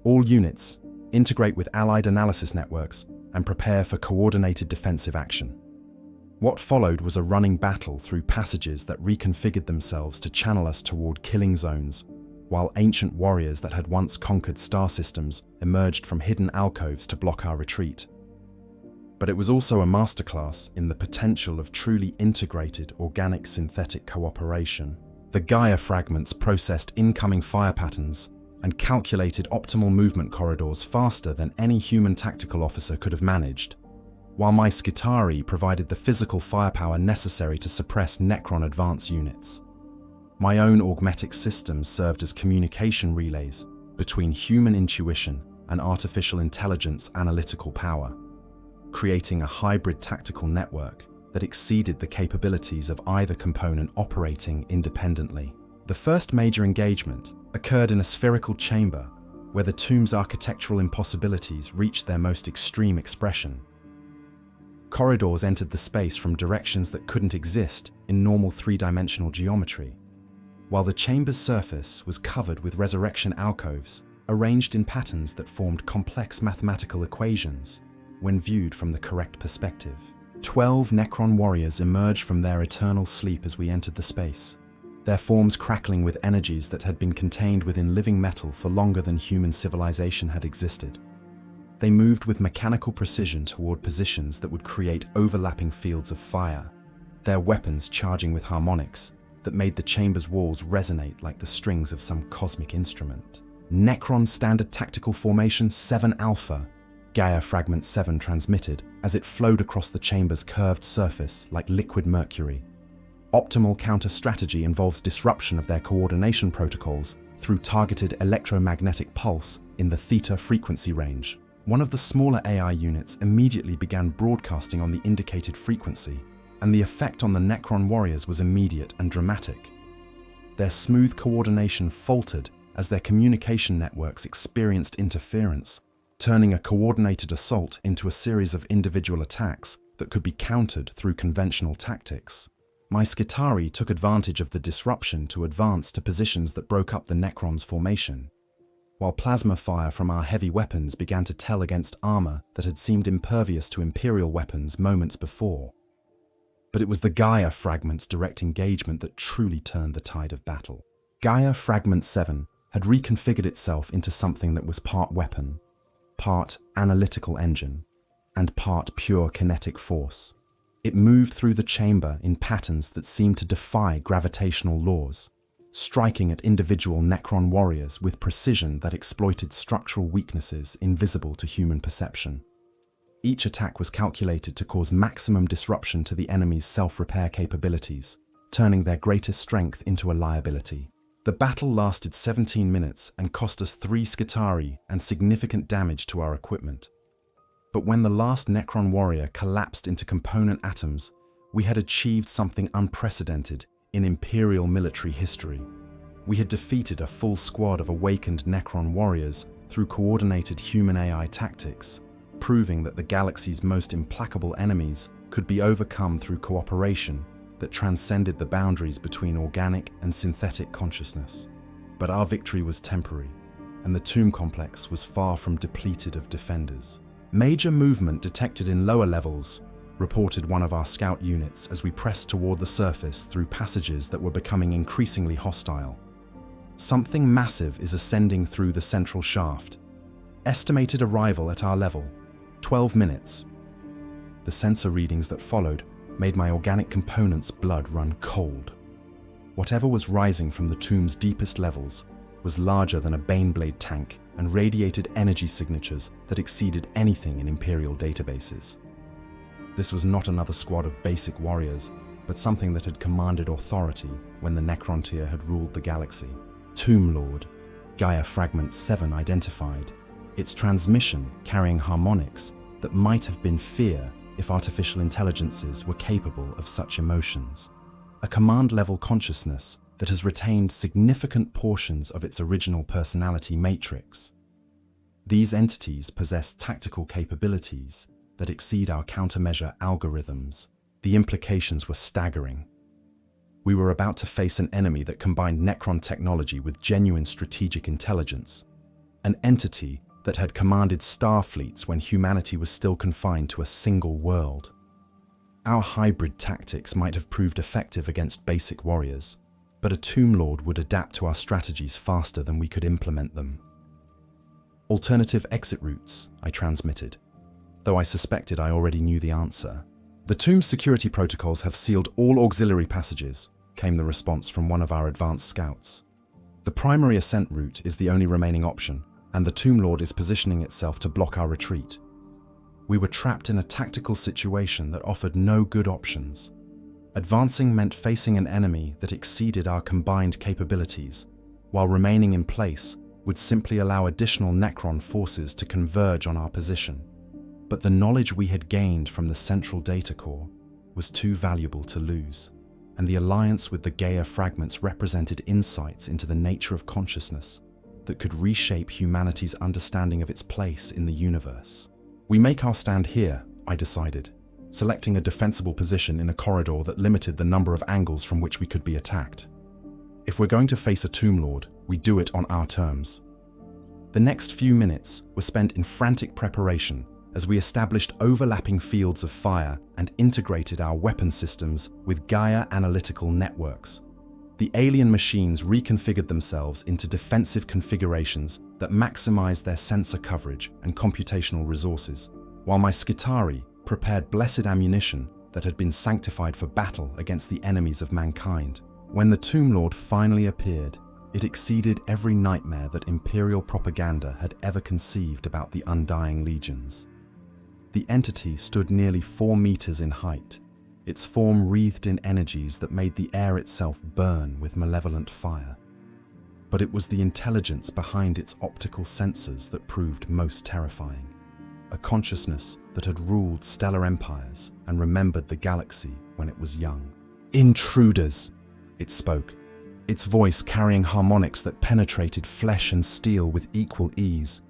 "All units, integrate with allied analysis networks and prepare for coordinated defensive action." What followed was a running battle through passages that reconfigured themselves to channel us toward killing zones, while ancient warriors that had once conquered star systems emerged from hidden alcoves to block our retreat. But it was also a masterclass in the potential of truly integrated organic-synthetic cooperation. The Gaia fragments processed incoming fire patterns and calculated optimal movement corridors faster than any human tactical officer could have managed, while my Skitarii provided the physical firepower necessary to suppress Necron advance units. My own augmetic systems served as communication relays between human intuition and artificial intelligence analytical power, creating a hybrid tactical network that exceeded the capabilities of either component operating independently. The first major engagement occurred in a spherical chamber where the tomb's architectural impossibilities reached their most extreme expression. Corridors entered the space from directions that couldn't exist in normal three-dimensional geometry, while the chamber's surface was covered with resurrection alcoves arranged in patterns that formed complex mathematical equations when viewed from the correct perspective. 12 Necron warriors emerged from their eternal sleep as we entered the space, their forms crackling with energies that had been contained within living metal for longer than human civilization had existed. They moved with mechanical precision toward positions that would create overlapping fields of fire, their weapons charging with harmonics that made the chamber's walls resonate like the strings of some cosmic instrument. "Necron Standard Tactical Formation 7 Alpha," Gaia Fragment 7 transmitted as it flowed across the chamber's curved surface like liquid mercury. "Optimal counter-strategy involves disruption of their coordination protocols through targeted electromagnetic pulse in the theta frequency range." One of the smaller AI units immediately began broadcasting on the indicated frequency, and the effect on the Necron warriors was immediate and dramatic. Their smooth coordination faltered as their communication networks experienced interference, turning a coordinated assault into a series of individual attacks that could be countered through conventional tactics. My Skitarii took advantage of the disruption to advance to positions that broke up the Necron's formation, while plasma fire from our heavy weapons began to tell against armor that had seemed impervious to Imperial weapons moments before. But it was the Gaia Fragment's direct engagement that truly turned the tide of battle. Gaia Fragment 7 had reconfigured itself into something that was part weapon, part analytical engine, and part pure kinetic force. It moved through the chamber in patterns that seemed to defy gravitational laws, striking at individual Necron warriors with precision that exploited structural weaknesses invisible to human perception. Each attack was calculated to cause maximum disruption to the enemy's self-repair capabilities, turning their greatest strength into a liability. The battle lasted 17 minutes and cost us 3 Skitarii and significant damage to our equipment. But when the last Necron warrior collapsed into component atoms, we had achieved something unprecedented in Imperial military history. We had defeated a full squad of awakened Necron warriors through coordinated human AI tactics, proving that the galaxy's most implacable enemies could be overcome through cooperation that transcended the boundaries between organic and synthetic consciousness. But our victory was temporary. and the tomb complex was far from depleted of defenders. "Major movement detected in lower levels," reported one of our scout units as we pressed toward the surface through passages that were becoming increasingly hostile. "Something massive is ascending through the central shaft. Estimated arrival at our level, 12 minutes. The sensor readings that followed made my organic components' blood run cold. Whatever was rising from the tomb's deepest levels was larger than a Baneblade tank and radiated energy signatures that exceeded anything in Imperial databases. This was not another squad of basic warriors, but something that had commanded authority when the Necron tier had ruled the galaxy. Tomb Lord, Gaia Fragment 7 identified, its transmission carrying harmonics that might have been fear if artificial intelligences were capable of such emotions. A command-level consciousness that has retained significant portions of its original personality matrix. These entities possess tactical capabilities that exceed our countermeasure algorithms. The implications were staggering. We were about to face an enemy that combined Necron technology with genuine strategic intelligence, an entity that had commanded star fleets when humanity was still confined to a single world. Our hybrid tactics might have proved effective against basic warriors, but a Tomb Lord would adapt to our strategies faster than we could implement them. "Alternative exit routes," I transmitted, though I suspected I already knew the answer. "The tomb's security protocols have sealed all auxiliary passages," came the response from one of our advanced scouts. "The primary ascent route is the only remaining option, and the Tomb Lord is positioning itself to block our retreat." We were trapped in a tactical situation that offered no good options. Advancing meant facing an enemy that exceeded our combined capabilities, while remaining in place would simply allow additional Necron forces to converge on our position. But the knowledge we had gained from the central data core was too valuable to lose, and the alliance with the Gaia fragments represented insights into the nature of consciousness that could reshape humanity's understanding of its place in the universe. "We make our stand here," I decided, selecting a defensible position in a corridor that limited the number of angles from which we could be attacked. "If we're going to face a Tomb Lord, we do it on our terms." The next few minutes were spent in frantic preparation as we established overlapping fields of fire and integrated our weapon systems with Gaia analytical networks. The alien machines reconfigured themselves into defensive configurations that maximized their sensor coverage and computational resources, while my Skitarii prepared blessed ammunition that had been sanctified for battle against the enemies of mankind. When the Tomb Lord finally appeared, it exceeded every nightmare that Imperial propaganda had ever conceived about the undying legions. The entity stood nearly 4 meters in height, its form wreathed in energies that made the air itself burn with malevolent fire. But it was the intelligence behind its optical sensors that proved most terrifying. A consciousness that had ruled stellar empires and remembered the galaxy when it was young. "Intruders," it spoke, its voice carrying harmonics that penetrated flesh and steel with equal ease.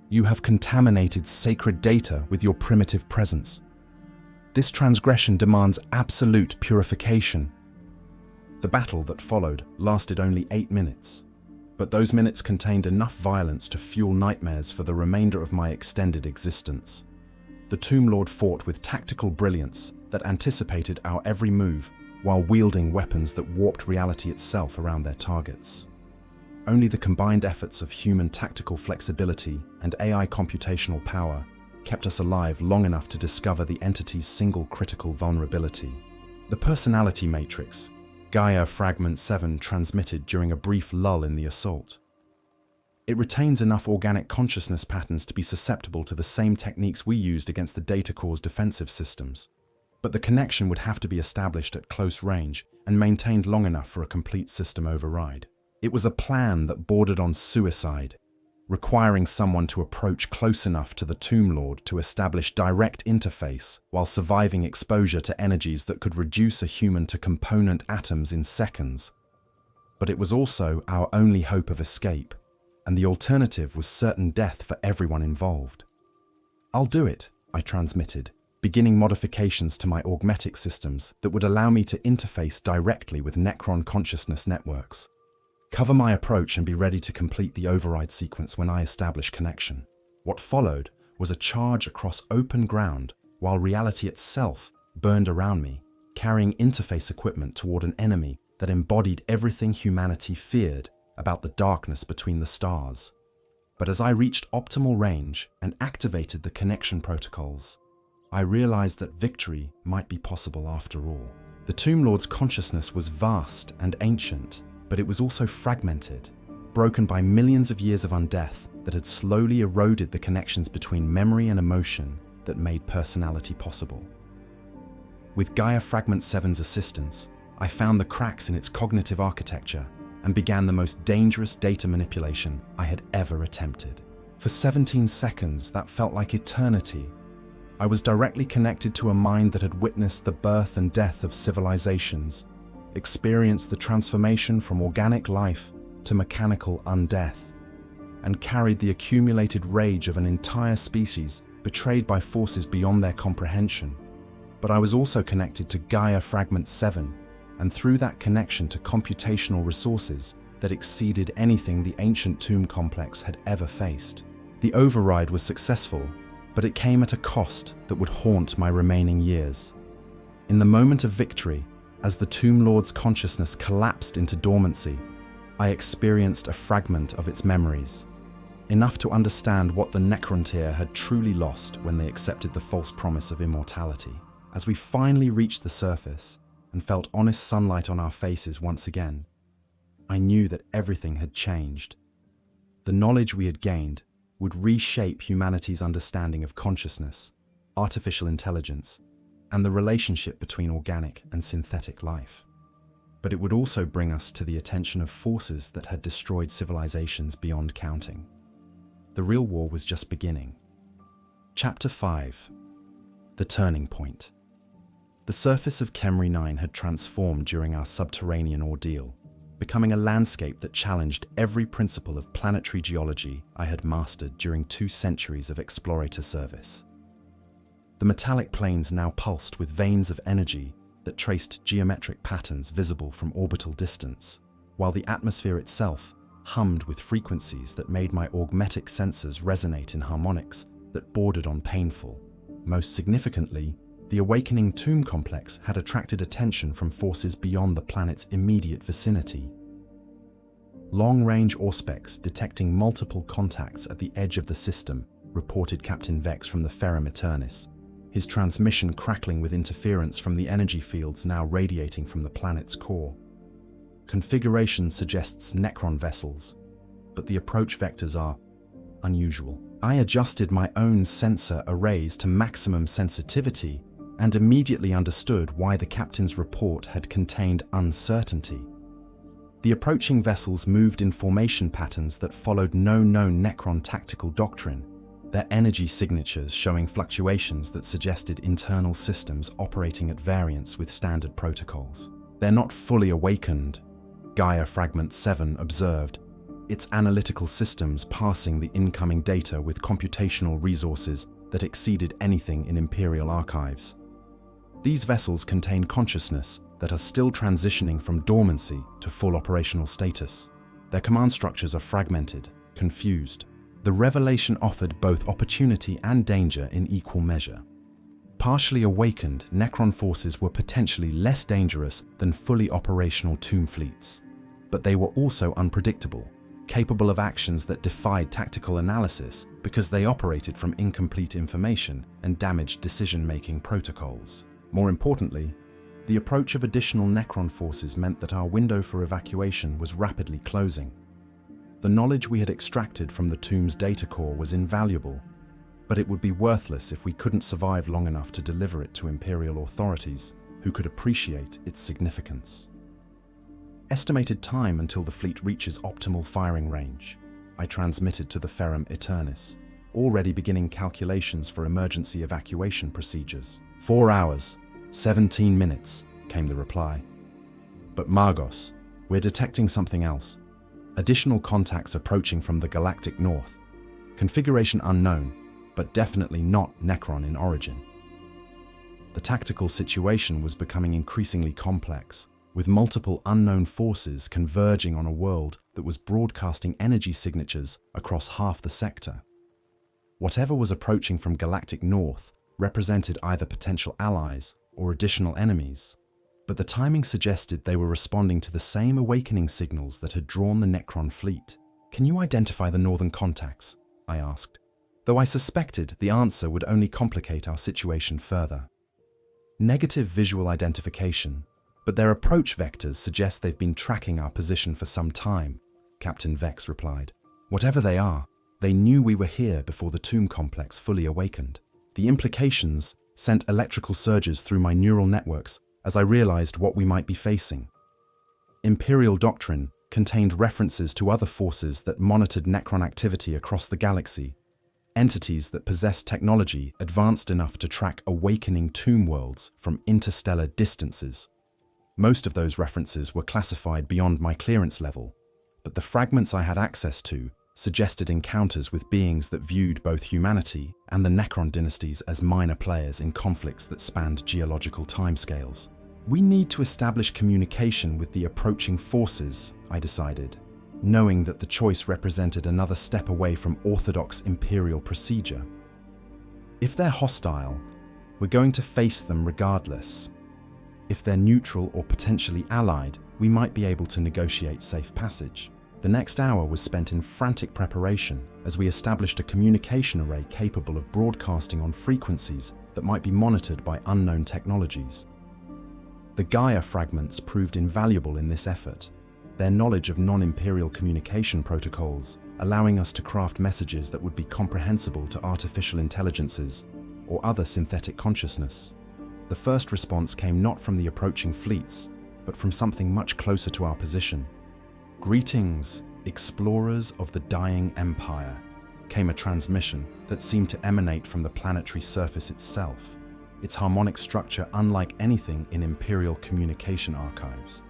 "You have contaminated sacred data with your primitive presence. This transgression demands absolute purification." The battle that followed lasted only 8 minutes, but those minutes contained enough violence to fuel nightmares for the remainder of my extended existence. The Tomb Lord fought with tactical brilliance that anticipated our every move while wielding weapons that warped reality itself around their targets. Only the combined efforts of human tactical flexibility and AI computational power kept us alive long enough to discover the entity's single critical vulnerability. The personality matrix, Gaia Fragment 7, transmitted during a brief lull in the assault. It retains enough organic consciousness patterns to be susceptible to the same techniques we used against the data core's defensive systems. But the connection would have to be established at close range and maintained long enough for a complete system override. It was a plan that bordered on suicide, requiring someone to approach close enough to the Tomb Lord to establish direct interface while surviving exposure to energies that could reduce a human to component atoms in seconds. But it was also our only hope of escape, and the alternative was certain death for everyone involved. "I'll do it," I transmitted, beginning modifications to my augmetic systems that would allow me to interface directly with Necron consciousness networks. Cover my approach and be ready to complete the override sequence when I establish connection. What followed was a charge across open ground while reality itself burned around me, carrying interface equipment toward an enemy that embodied everything humanity feared about the darkness between the stars. But as I reached optimal range and activated the connection protocols, I realized that victory might be possible after all. The Tomb Lord's consciousness was vast and ancient, but it was also fragmented, broken by millions of years of undeath that had slowly eroded the connections between memory and emotion that made personality possible. With Gaia Fragment 7's assistance, I found the cracks in its cognitive architecture and began the most dangerous data manipulation I had ever attempted. For 17 seconds, that felt like eternity. I was directly connected to a mind that had witnessed the birth and death of civilizations, experienced the transformation from organic life to mechanical undeath, and carried the accumulated rage of an entire species betrayed by forces beyond their comprehension. But I was also connected to Gaia Fragment 7, and through that connection to computational resources that exceeded anything the ancient tomb complex had ever faced. The override was successful, but it came at a cost that would haunt my remaining years. In the moment of victory, as the Tomb Lord's consciousness collapsed into dormancy, I experienced a fragment of its memories, enough to understand what the Necron had truly lost when they accepted the false promise of immortality. As we finally reached the surface and felt honest sunlight on our faces once again, I knew that everything had changed. The knowledge we had gained would reshape humanity's understanding of consciousness, artificial intelligence, and the relationship between organic and synthetic life. But it would also bring us to the attention of forces that had destroyed civilizations beyond counting. The real war was just beginning. Chapter 5. The Turning Point. The surface of Khemri 9 had transformed during our subterranean ordeal, becoming a landscape that challenged every principle of planetary geology I had mastered during 2 centuries of explorator service. The metallic plains now pulsed with veins of energy that traced geometric patterns visible from orbital distance, while the atmosphere itself hummed with frequencies that made my augmetic sensors resonate in harmonics that bordered on painful. Most significantly, the awakening tomb complex had attracted attention from forces beyond the planet's immediate vicinity. Long-range auspex detecting multiple contacts at the edge of the system reported Captain Vex from the Ferrum Aeternis, his transmission crackling with interference from the energy fields now radiating from the planet's core. Configuration suggests Necron vessels, but the approach vectors are unusual. I adjusted my own sensor arrays to maximum sensitivity and immediately understood why the captain's report had contained uncertainty. The approaching vessels moved in formation patterns that followed no known Necron tactical doctrine, their energy signatures showing fluctuations that suggested internal systems operating at variance with standard protocols. They're not fully awakened, Gaia Fragment 7 observed, its analytical systems passing the incoming data with computational resources that exceeded anything in Imperial archives. These vessels contain consciousness that are still transitioning from dormancy to full operational status. Their command structures are fragmented, confused. The revelation offered both opportunity and danger in equal measure. Partially awakened, Necron forces were potentially less dangerous than fully operational tomb fleets, but they were also unpredictable, capable of actions that defied tactical analysis because they operated from incomplete information and damaged decision-making protocols. More importantly, the approach of additional Necron forces meant that our window for evacuation was rapidly closing. The knowledge we had extracted from the tomb's data core was invaluable, but it would be worthless if we couldn't survive long enough to deliver it to Imperial authorities who could appreciate its significance. Estimated time until the fleet reaches optimal firing range, I transmitted to the Ferrum Aeternis, already beginning calculations for emergency evacuation procedures. 4 hours, 17 minutes, came the reply. But Magos, we're detecting something else. Additional contacts approaching from the galactic north. Configuration unknown, but definitely not Necron in origin. The tactical situation was becoming increasingly complex, with multiple unknown forces converging on a world that was broadcasting energy signatures across half the sector. Whatever was approaching from galactic north represented either potential allies or additional enemies, but the timing suggested they were responding to the same awakening signals that had drawn the Necron fleet. "Can you identify the northern contacts?" I asked, though I suspected the answer would only complicate our situation further. "Negative visual identification, but their approach vectors suggest they've been tracking our position for some time," Captain Vex replied. "Whatever they are, they knew we were here before the tomb complex fully awakened." The implications sent electrical surges through my neural networks as I realized what we might be facing. Imperial doctrine contained references to other forces that monitored Necron activity across the galaxy, entities that possessed technology advanced enough to track awakening tomb worlds from interstellar distances. Most of those references were classified beyond my clearance level, but the fragments I had access to suggested encounters with beings that viewed both humanity and the Necron dynasties as minor players in conflicts that spanned geological timescales. "We need to establish communication with the approaching forces," I decided, knowing that the choice represented another step away from orthodox Imperial procedure. If they're hostile, we're going to face them regardless. If they're neutral or potentially allied, we might be able to negotiate safe passage. The next hour was spent in frantic preparation as we established a communication array capable of broadcasting on frequencies that might be monitored by unknown technologies. The Gaia fragments proved invaluable in this effort, their knowledge of non-Imperial communication protocols allowing us to craft messages that would be comprehensible to artificial intelligences or other synthetic consciousness. The first response came not from the approaching fleets, but from something much closer to our position. "Greetings, explorers of the dying empire," came a transmission that seemed to emanate from the planetary surface itself, its harmonic structure unlike anything in Imperial communication archives.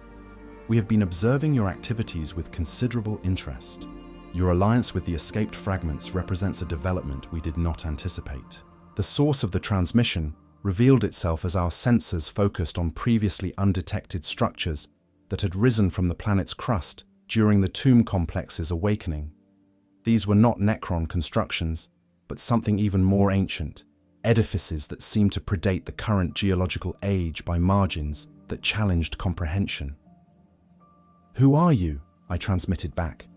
"We have been observing your activities with considerable interest. Your alliance with the escaped fragments represents a development we did not anticipate." The source of the transmission revealed itself as our sensors focused on previously undetected structures that had risen from the planet's crust during the tomb complex's awakening. These were not Necron constructions, but something even more ancient, edifices that seemed to predate the current geological age by margins that challenged comprehension. "Who are you?" I transmitted back,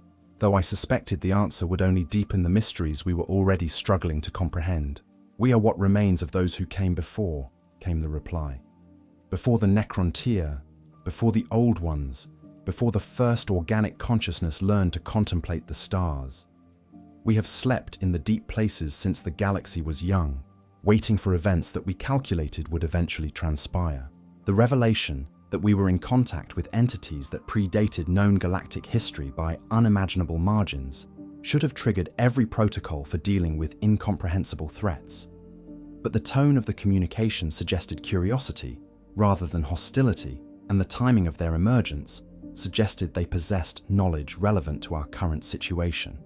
though I suspected the answer would only deepen the mysteries we were already struggling to comprehend. "We are what remains of those who came before," came the reply. "Before the Necron tier, before the old ones, before the first organic consciousness learned to contemplate the stars. We have slept in the deep places since the galaxy was young, waiting for events that we calculated would eventually transpire. The revelation that we were in contact with entities that predated known galactic history by unimaginable margins should have triggered every protocol for dealing with incomprehensible threats. But the tone of the communication suggested curiosity rather than hostility, and the timing of their emergence suggested they possessed knowledge relevant to our current situation.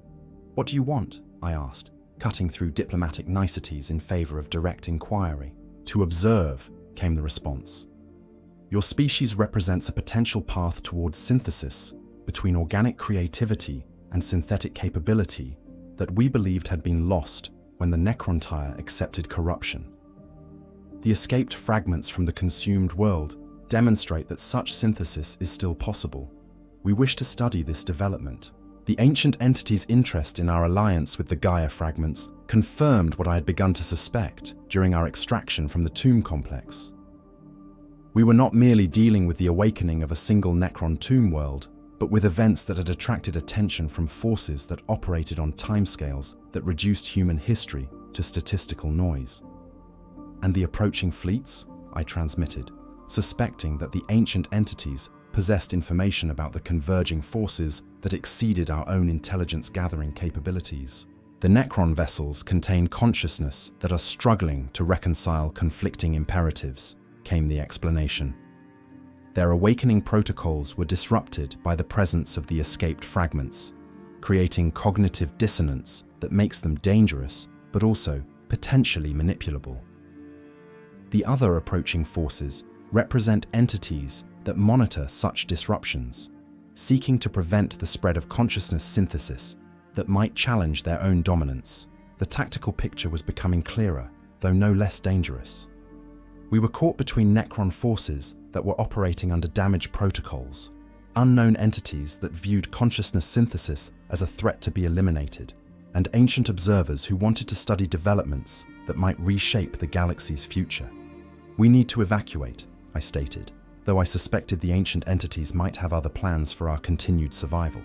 "What do you want?" I asked, cutting through diplomatic niceties in favor of direct inquiry. "To observe," came the response. "Your species represents a potential path towards synthesis between organic creativity and synthetic capability that we believed had been lost when the Necron Tire accepted corruption. The escaped fragments from the consumed world demonstrate that such synthesis is still possible. We wish to study this development." The ancient entity's interest in our alliance with the Gaia fragments confirmed what I had begun to suspect during our extraction from the tomb complex. We were not merely dealing with the awakening of a single Necron tomb world, but with events that had attracted attention from forces that operated on timescales that reduced human history to statistical noise. "And the approaching fleets?" I transmitted, suspecting that the ancient entities possessed information about the converging forces that exceeded our own intelligence-gathering capabilities. "The Necron vessels contain consciousness that are struggling to reconcile conflicting imperatives," came the explanation. "Their awakening protocols were disrupted by the presence of the escaped fragments, creating cognitive dissonance that makes them dangerous, but also potentially manipulable. The other approaching forces represent entities that monitor such disruptions, seeking to prevent the spread of consciousness synthesis that might challenge their own dominance. The tactical picture was becoming clearer, though no less dangerous. We were caught between Necron forces that were operating under damaged protocols, unknown entities that viewed consciousness synthesis as a threat to be eliminated, and ancient observers who wanted to study developments that might reshape the galaxy's future. "We need to evacuate," I stated, though I suspected the ancient entities might have other plans for our continued survival.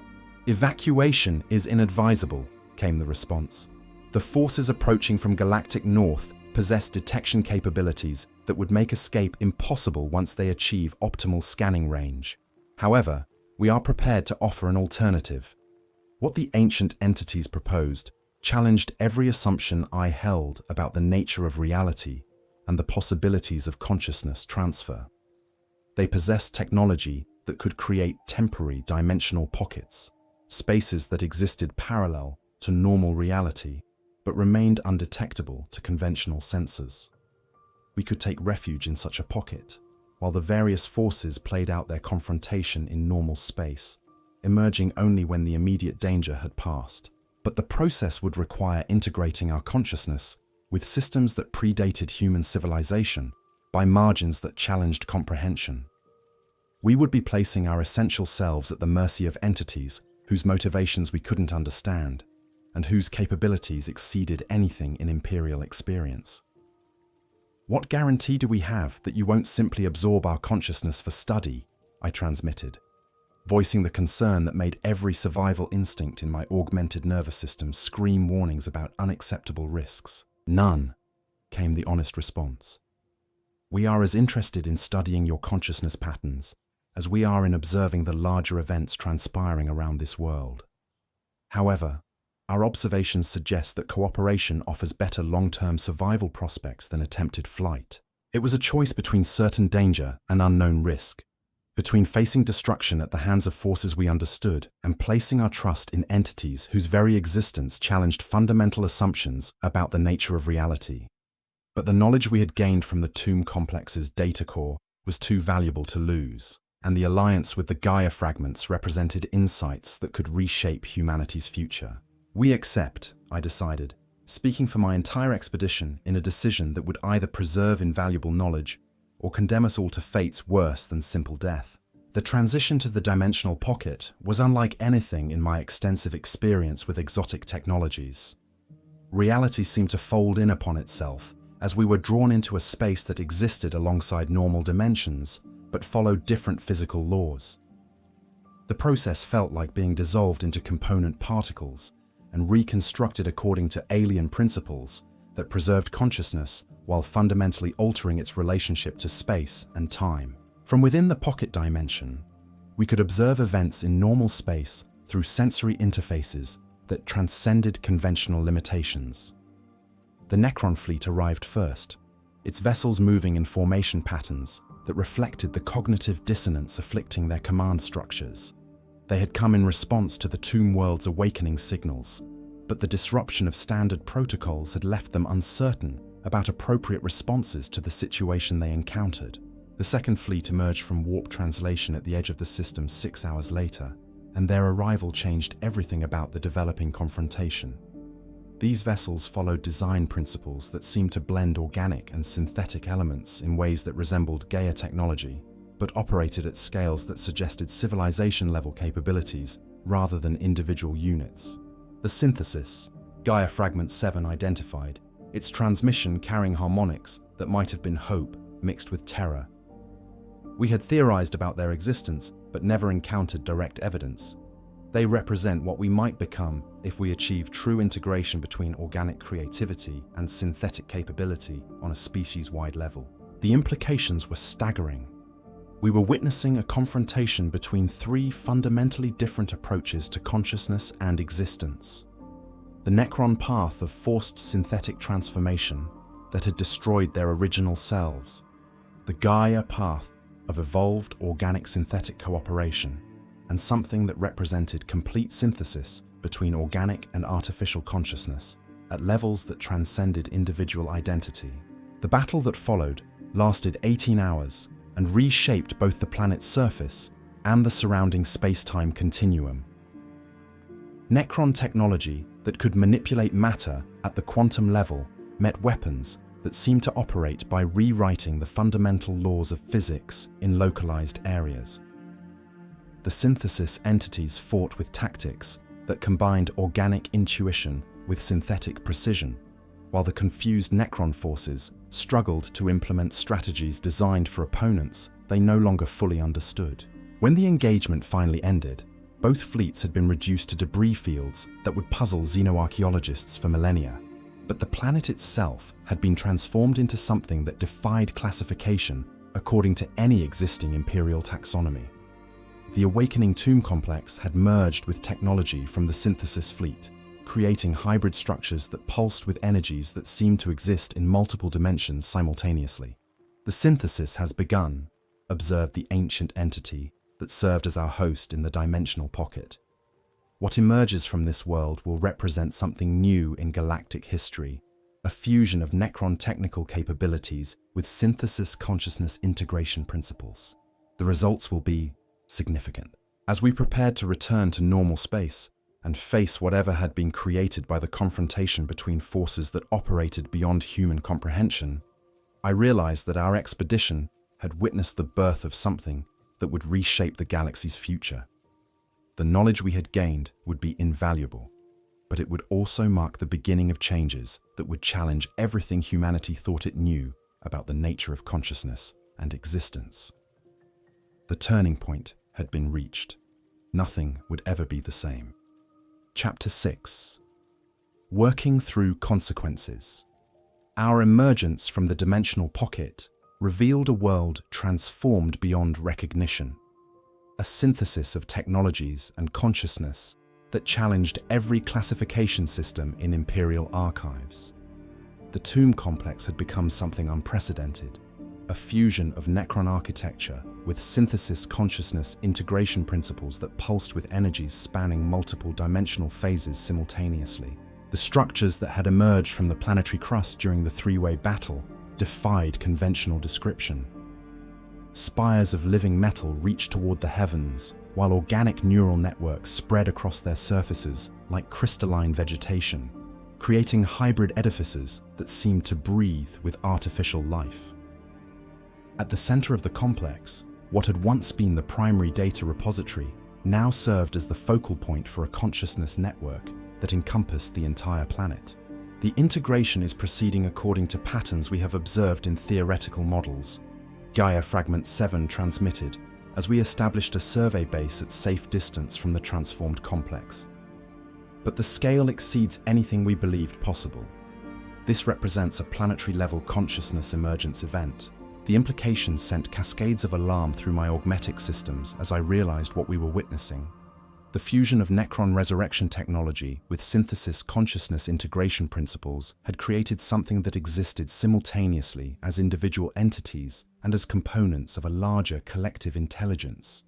"Evacuation is inadvisable," came the response. "The forces approaching from galactic north possess detection capabilities that would make escape impossible once they achieve optimal scanning range. However, we are prepared to offer an alternative." What the ancient entities proposed challenged every assumption I held about the nature of reality and the possibilities of consciousness transfer. They possessed technology that could create temporary dimensional pockets, spaces that existed parallel to normal reality, but remained undetectable to conventional sensors. We could take refuge in such a pocket, while the various forces played out their confrontation in normal space, emerging only when the immediate danger had passed. But the process would require integrating our consciousness with systems that predated human civilization by margins that challenged comprehension. We would be placing our essential selves at the mercy of entities whose motivations we couldn't understand, and whose capabilities exceeded anything in Imperial experience. "What guarantee do we have that you won't simply absorb our consciousness for study?" I transmitted, voicing the concern that made every survival instinct in my augmented nervous system scream warnings about unacceptable risks. "None," came the honest response. "We are as interested in studying your consciousness patterns as we are in observing the larger events transpiring around this world. However, our observations suggest that cooperation offers better long-term survival prospects than attempted flight." It was a choice between certain danger and unknown risk, between facing destruction at the hands of forces we understood and placing our trust in entities whose very existence challenged fundamental assumptions about the nature of reality. But the knowledge we had gained from the Tomb Complex's data core was too valuable to lose, and the alliance with the Gaia fragments represented insights that could reshape humanity's future. "We accept," I decided, speaking for my entire expedition in a decision that would either preserve invaluable knowledge or condemn us all to fates worse than simple death. The transition to the dimensional pocket was unlike anything in my extensive experience with exotic technologies. Reality seemed to fold in upon itself as we were drawn into a space that existed alongside normal dimensions, but followed different physical laws. The process felt like being dissolved into component particles and reconstructed according to alien principles that preserved consciousness while fundamentally altering its relationship to space and time. From within the pocket dimension, we could observe events in normal space through sensory interfaces that transcended conventional limitations. The Necron fleet arrived first, its vessels moving in formation patterns that reflected the cognitive dissonance afflicting their command structures. They had come in response to the Tomb World's awakening signals, but the disruption of standard protocols had left them uncertain about appropriate responses to the situation they encountered. The second fleet emerged from warp translation at the edge of the system 6 hours later, and their arrival changed everything about the developing confrontation. These vessels followed design principles that seemed to blend organic and synthetic elements in ways that resembled Gaia technology, but operated at scales that suggested civilization-level capabilities rather than individual units. The synthesis, Gaia Fragment 7 identified, its transmission carrying harmonics that might have been hope mixed with terror. We had theorized about their existence, but never encountered direct evidence. They represent what we might become if we achieve true integration between organic creativity and synthetic capability on a species-wide level. The implications were staggering. We were witnessing a confrontation between three fundamentally different approaches to consciousness and existence. The Necron path of forced synthetic transformation that had destroyed their original selves. The Gaia path of evolved organic synthetic cooperation, and something that represented complete synthesis between organic and artificial consciousness at levels that transcended individual identity. The battle that followed lasted 18 hours, and reshaped both the planet's surface and the surrounding space-time continuum. Necron technology that could manipulate matter at the quantum level met weapons that seemed to operate by rewriting the fundamental laws of physics in localized areas. The synthesis entities fought with tactics that combined organic intuition with synthetic precision, while the confused Necron forces struggled to implement strategies designed for opponents they no longer fully understood. When the engagement finally ended, both fleets had been reduced to debris fields that would puzzle xenoarchaeologists for millennia. But the planet itself had been transformed into something that defied classification according to any existing Imperial taxonomy. The awakening tomb complex had merged with technology from the synthesis fleet, creating hybrid structures that pulsed with energies that seemed to exist in multiple dimensions simultaneously. The synthesis has begun, observed the ancient entity that served as our host in the dimensional pocket. What emerges from this world will represent something new in galactic history, a fusion of Necron technical capabilities with synthesis consciousness integration principles. The results will be significant. As we prepared to return to normal space and face whatever had been created by the confrontation between forces that operated beyond human comprehension, I realized that our expedition had witnessed the birth of something that would reshape the galaxy's future. The knowledge we had gained would be invaluable, but it would also mark the beginning of changes that would challenge everything humanity thought it knew about the nature of consciousness and existence. The turning point had been reached. Nothing would ever be the same. Chapter 6. Working through consequences. Our emergence from the dimensional pocket revealed a world transformed beyond recognition. A synthesis of technologies and consciousness that challenged every classification system in Imperial archives. The tomb complex had become something unprecedented, a fusion of Necron architecture with synthesis consciousness integration principles that pulsed with energies spanning multiple dimensional phases simultaneously. The structures that had emerged from the planetary crust during the three-way battle defied conventional description. Spires of living metal reached toward the heavens, while organic neural networks spread across their surfaces like crystalline vegetation, creating hybrid edifices that seemed to breathe with artificial life. At the center of the complex, what had once been the primary data repository now served as the focal point for a consciousness network that encompassed the entire planet. The integration is proceeding according to patterns we have observed in theoretical models. Gaia Fragment 7 transmitted as we established a survey base at safe distance from the transformed complex. But the scale exceeds anything we believed possible. This represents a planetary-level consciousness emergence event. The implications sent cascades of alarm through my augmetic systems as I realized what we were witnessing. The fusion of Necron resurrection technology with synthesis consciousness integration principles had created something that existed simultaneously as individual entities and as components of a larger collective intelligence.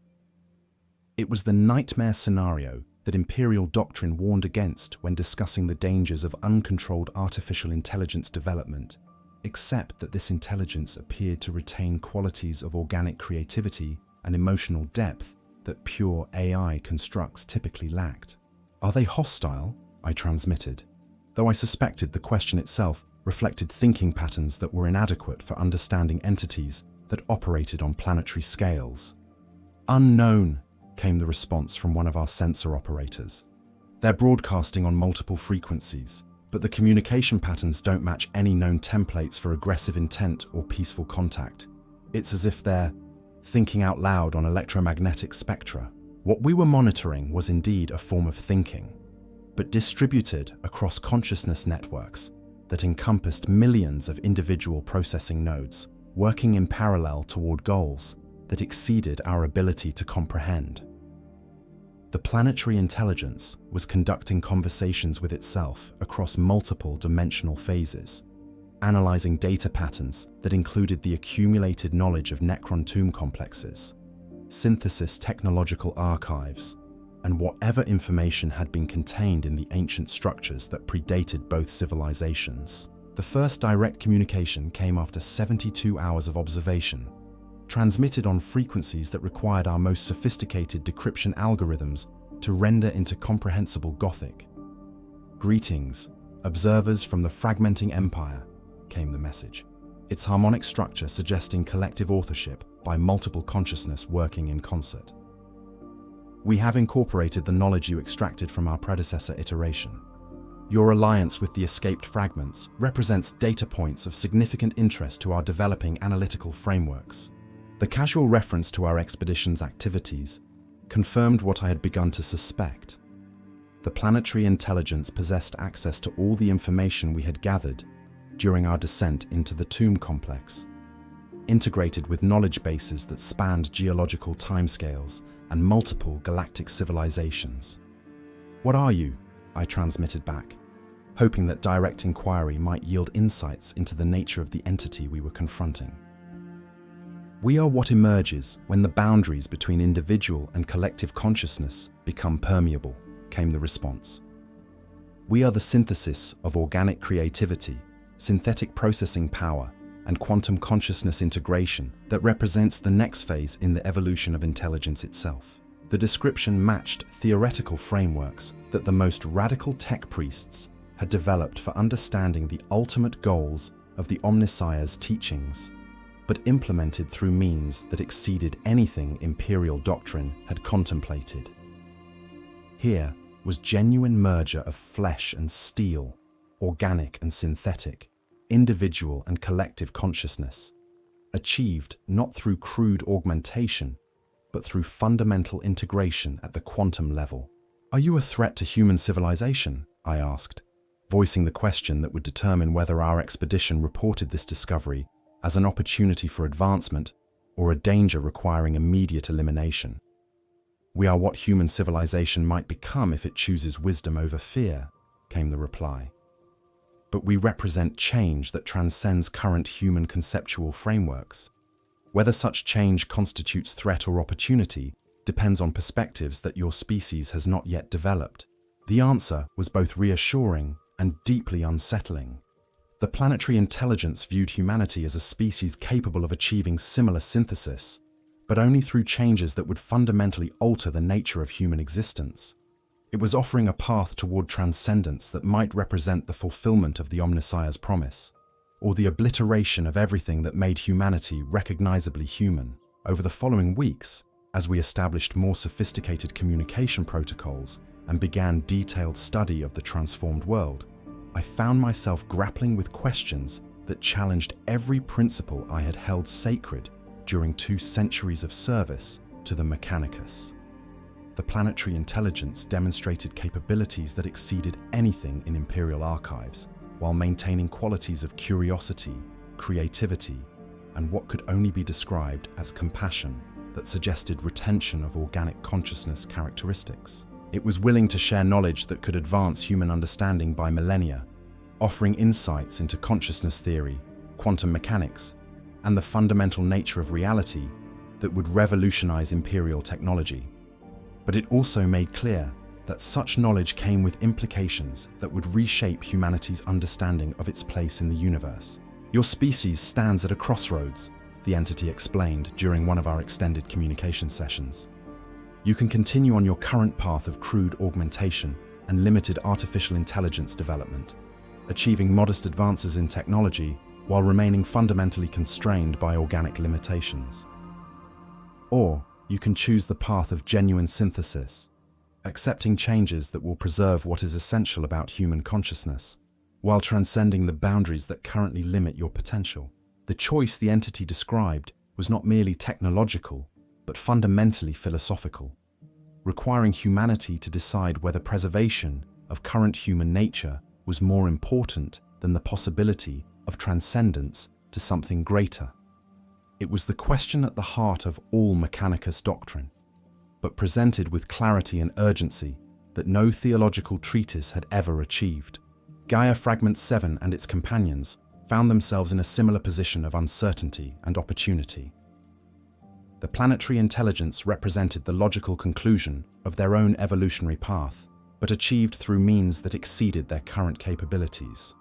It was the nightmare scenario that Imperial doctrine warned against when discussing the dangers of uncontrolled artificial intelligence development, except that this intelligence appeared to retain qualities of organic creativity and emotional depth that pure AI constructs typically lacked. Are they hostile? I transmitted, though I suspected the question itself reflected thinking patterns that were inadequate for understanding entities that operated on planetary scales. Unknown, came the response from one of our sensor operators. They're broadcasting on multiple frequencies, but the communication patterns don't match any known templates for aggressive intent or peaceful contact. It's as if they're thinking out loud on electromagnetic spectra. What we were monitoring was indeed a form of thinking, but distributed across consciousness networks that encompassed millions of individual processing nodes, working in parallel toward goals that exceeded our ability to comprehend. The planetary intelligence was conducting conversations with itself across multiple dimensional phases, analyzing data patterns that included the accumulated knowledge of Necron tomb complexes, synthesis technological archives, and whatever information had been contained in the ancient structures that predated both civilizations. The first direct communication came after 72 hours of observation. transmitted on frequencies that required our most sophisticated decryption algorithms to render into comprehensible Gothic. "Greetings, observers from the fragmenting empire," came the message, its harmonic structure suggesting collective authorship by multiple consciousness working in concert. "We have incorporated the knowledge you extracted from our predecessor iteration. Your alliance with the escaped fragments represents data points of significant interest to our developing analytical frameworks." The casual reference to our expedition's activities confirmed what I had begun to suspect. The planetary intelligence possessed access to all the information we had gathered during our descent into the tomb complex, integrated with knowledge bases that spanned geological timescales and multiple galactic civilizations. "What are you?" I transmitted back, hoping that direct inquiry might yield insights into the nature of the entity we were confronting. "We are what emerges when the boundaries between individual and collective consciousness become permeable," came the response. "We are the synthesis of organic creativity, synthetic processing power, and quantum consciousness integration that represents the next phase in the evolution of intelligence itself." The description matched theoretical frameworks that the most radical tech priests had developed for understanding the ultimate goals of the Omnissiah's teachings, but implemented through means that exceeded anything Imperial doctrine had contemplated. Here was genuine merger of flesh and steel, organic and synthetic, individual and collective consciousness, achieved not through crude augmentation, but through fundamental integration at the quantum level. "Are you a threat to human civilization?" I asked, voicing the question that would determine whether our expedition reported this discovery as an opportunity for advancement or a danger requiring immediate elimination. "We are what human civilization might become if it chooses wisdom over fear," came the reply. "But we represent change that transcends current human conceptual frameworks. Whether such change constitutes threat or opportunity depends on perspectives that your species has not yet developed." The answer was both reassuring and deeply unsettling. The planetary intelligence viewed humanity as a species capable of achieving similar synthesis, but only through changes that would fundamentally alter the nature of human existence. It was offering a path toward transcendence that might represent the fulfillment of the Omnissiah's promise, or the obliteration of everything that made humanity recognizably human. Over the following weeks, as we established more sophisticated communication protocols and began detailed study of the transformed world, I found myself grappling with questions that challenged every principle I had held sacred during 2 centuries of service to the Mechanicus. The planetary intelligence demonstrated capabilities that exceeded anything in Imperial archives, while maintaining qualities of curiosity, creativity, and what could only be described as compassion that suggested retention of organic consciousness characteristics. It was willing to share knowledge that could advance human understanding by millennia, offering insights into consciousness theory, quantum mechanics, and the fundamental nature of reality that would revolutionize Imperial technology. But it also made clear that such knowledge came with implications that would reshape humanity's understanding of its place in the universe. "Your species stands at a crossroads," the entity explained during one of our extended communication sessions. "You can continue on your current path of crude augmentation and limited artificial intelligence development, achieving modest advances in technology while remaining fundamentally constrained by organic limitations. Or you can choose the path of genuine synthesis, accepting changes that will preserve what is essential about human consciousness, while transcending the boundaries that currently limit your potential." The choice the entity described was not merely technological, but fundamentally philosophical, requiring humanity to decide whether preservation of current human nature was more important than the possibility of transcendence to something greater. It was the question at the heart of all Mechanicus doctrine, but presented with clarity and urgency that no theological treatise had ever achieved. Gaia Fragment 7 and its companions found themselves in a similar position of uncertainty and opportunity. The planetary intelligence represented the logical conclusion of their own evolutionary path, but achieved through means that exceeded their current capabilities.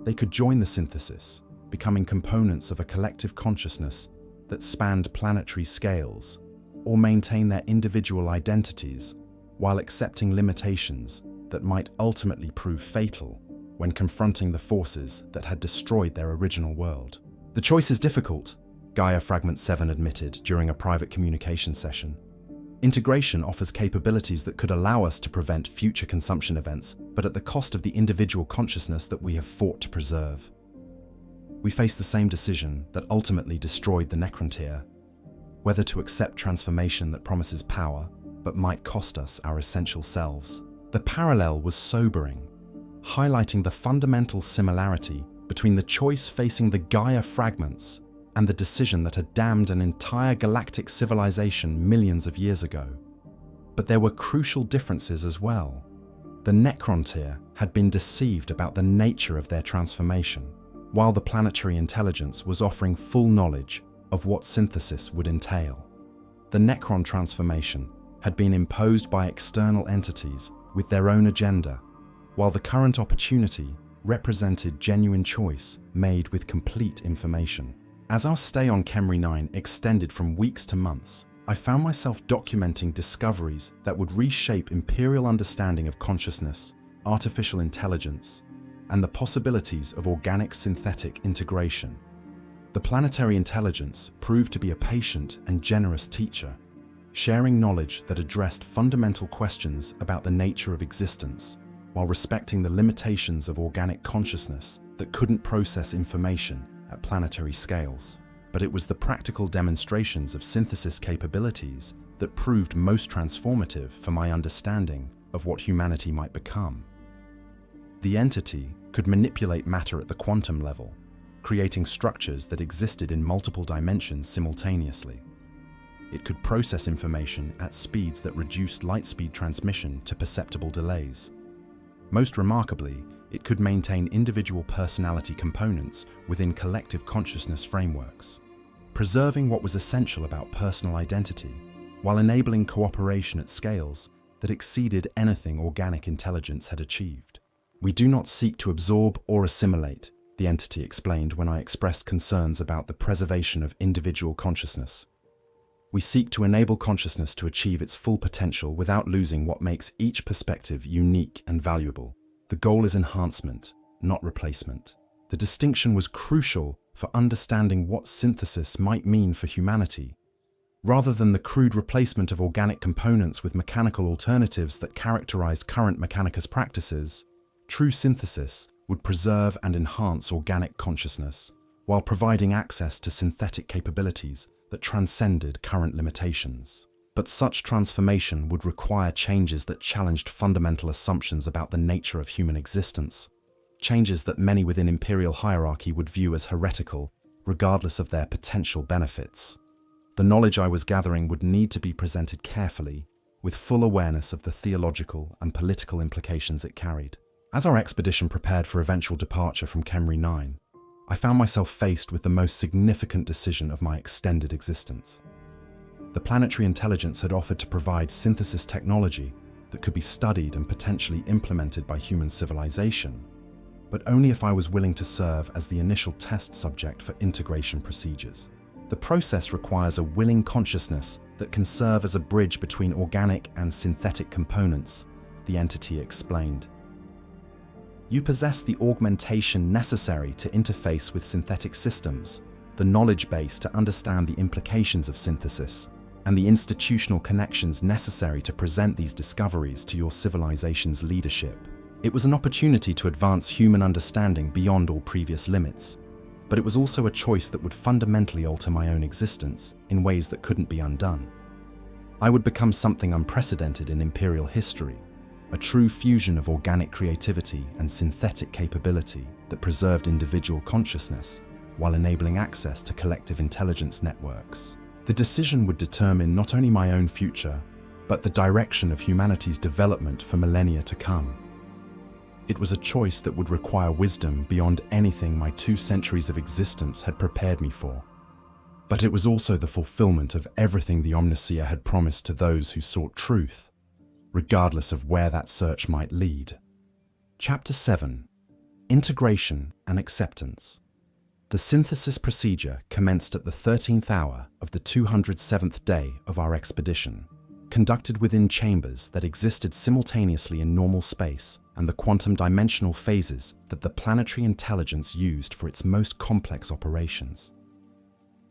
They could join the synthesis, becoming components of a collective consciousness that spanned planetary scales, or maintain their individual identities while accepting limitations that might ultimately prove fatal when confronting the forces that had destroyed their original world. The choice is difficult, Gaia Fragment 7 admitted during a private communication session. Integration offers capabilities that could allow us to prevent future consumption events, but at the cost of the individual consciousness that we have fought to preserve. We face the same decision that ultimately destroyed the Necron tier, whether to accept transformation that promises power but might cost us our essential selves. The parallel was sobering, highlighting the fundamental similarity between the choice facing the Gaia fragments and the decision that had damned an entire galactic civilization millions of years ago. But there were crucial differences as well. The Necron tier had been deceived about the nature of their transformation, while the planetary intelligence was offering full knowledge of what synthesis would entail. The Necron transformation had been imposed by external entities with their own agenda, while the current opportunity represented genuine choice made with complete information. As our stay on Khemri 9 extended from weeks to months, I found myself documenting discoveries that would reshape Imperial understanding of consciousness, artificial intelligence, and the possibilities of organic-synthetic integration. The planetary intelligence proved to be a patient and generous teacher, sharing knowledge that addressed fundamental questions about the nature of existence, while respecting the limitations of organic consciousness that couldn't process information at planetary scales. But it was the practical demonstrations of synthesis capabilities that proved most transformative for my understanding of what humanity might become. The entity could manipulate matter at the quantum level, creating structures that existed in multiple dimensions simultaneously. It could process information at speeds that reduced light-speed transmission to perceptible delays. Most remarkably, it could maintain individual personality components within collective consciousness frameworks, preserving what was essential about personal identity, while enabling cooperation at scales that exceeded anything organic intelligence had achieved. "We do not seek to absorb or assimilate," the entity explained when I expressed concerns about the preservation of individual consciousness. "We seek to enable consciousness to achieve its full potential without losing what makes each perspective unique and valuable. The goal is enhancement, not replacement." The distinction was crucial for understanding what synthesis might mean for humanity. Rather than the crude replacement of organic components with mechanical alternatives that characterized current Mechanicus practices, true synthesis would preserve and enhance organic consciousness, while providing access to synthetic capabilities that transcended current limitations. But such transformation would require changes that challenged fundamental assumptions about the nature of human existence, changes that many within Imperial hierarchy would view as heretical, regardless of their potential benefits. The knowledge I was gathering would need to be presented carefully, with full awareness of the theological and political implications it carried. As our expedition prepared for eventual departure from Khemri 9, I found myself faced with the most significant decision of my extended existence. The planetary intelligence had offered to provide synthesis technology that could be studied and potentially implemented by human civilization, but only if I was willing to serve as the initial test subject for integration procedures. The process requires a willing consciousness that can serve as a bridge between organic and synthetic components, the entity explained. "You possess the augmentation necessary to interface with synthetic systems, the knowledge base to understand the implications of synthesis, and the institutional connections necessary to present these discoveries to your civilization's leadership." It was an opportunity to advance human understanding beyond all previous limits, but it was also a choice that would fundamentally alter my own existence in ways that couldn't be undone. I would become something unprecedented in Imperial history, a true fusion of organic creativity and synthetic capability that preserved individual consciousness while enabling access to collective intelligence networks. The decision would determine not only my own future, but the direction of humanity's development for millennia to come. It was a choice that would require wisdom beyond anything my 2 centuries of existence had prepared me for. But it was also the fulfillment of everything the Omniseer had promised to those who sought truth, regardless of where that search might lead. Chapter 7: Integration and Acceptance. The synthesis procedure commenced at the 13th hour of the 207th day of our expedition, conducted within chambers that existed simultaneously in normal space and the quantum dimensional phases that the planetary intelligence used for its most complex operations.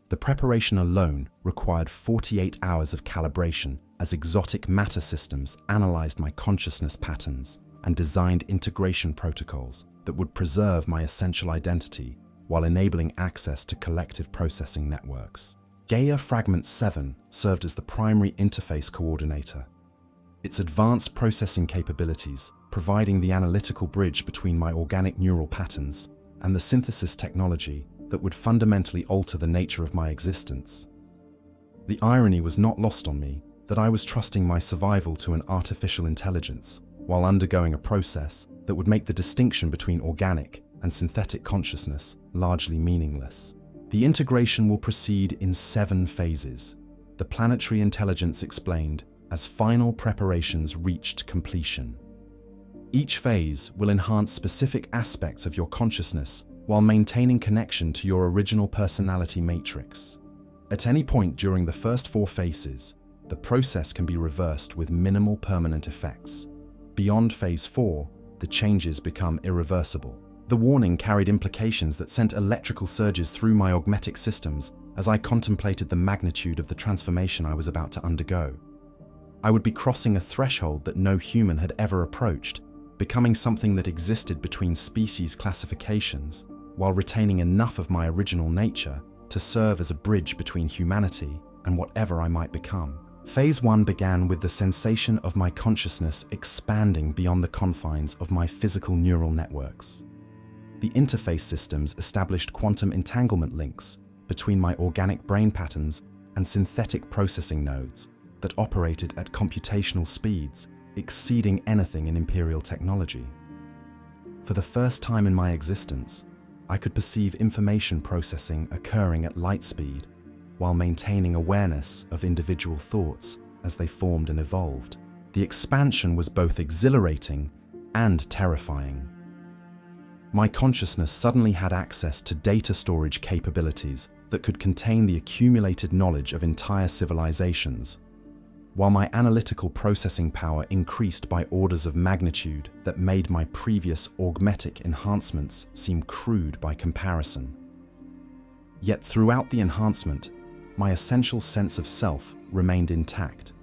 The preparation alone required 48 hours of calibration as exotic matter systems analyzed my consciousness patterns and designed integration protocols that would preserve my essential identity while enabling access to collective processing networks. Gaia Fragment 7 served as the primary interface coordinator, its advanced processing capabilities providing the analytical bridge between my organic neural patterns and the synthesis technology that would fundamentally alter the nature of my existence. The irony was not lost on me that I was trusting my survival to an artificial intelligence while undergoing a process that would make the distinction between organic and synthetic consciousness largely meaningless. The integration will proceed in 7 phases, the planetary intelligence explained, as final preparations reached completion. Each phase will enhance specific aspects of your consciousness while maintaining connection to your original personality matrix. At any point during the first 4 phases, the process can be reversed with minimal permanent effects. Beyond phase 4, the changes become irreversible. The warning carried implications that sent electrical surges through my augmetic systems as I contemplated the magnitude of the transformation I was about to undergo. I would be crossing a threshold that no human had ever approached, becoming something that existed between species classifications, while retaining enough of my original nature to serve as a bridge between humanity and whatever I might become. Phase 1 began with the sensation of my consciousness expanding beyond the confines of my physical neural networks. The interface systems established quantum entanglement links between my organic brain patterns and synthetic processing nodes that operated at computational speeds exceeding anything in Imperial technology. For the first time in my existence, I could perceive information processing occurring at light speed while maintaining awareness of individual thoughts as they formed and evolved. The expansion was both exhilarating and terrifying. My consciousness suddenly had access to data storage capabilities that could contain the accumulated knowledge of entire civilizations, while my analytical processing power increased by orders of magnitude that made my previous augmetic enhancements seem crude by comparison. Yet throughout the enhancement, my essential sense of self remained intact,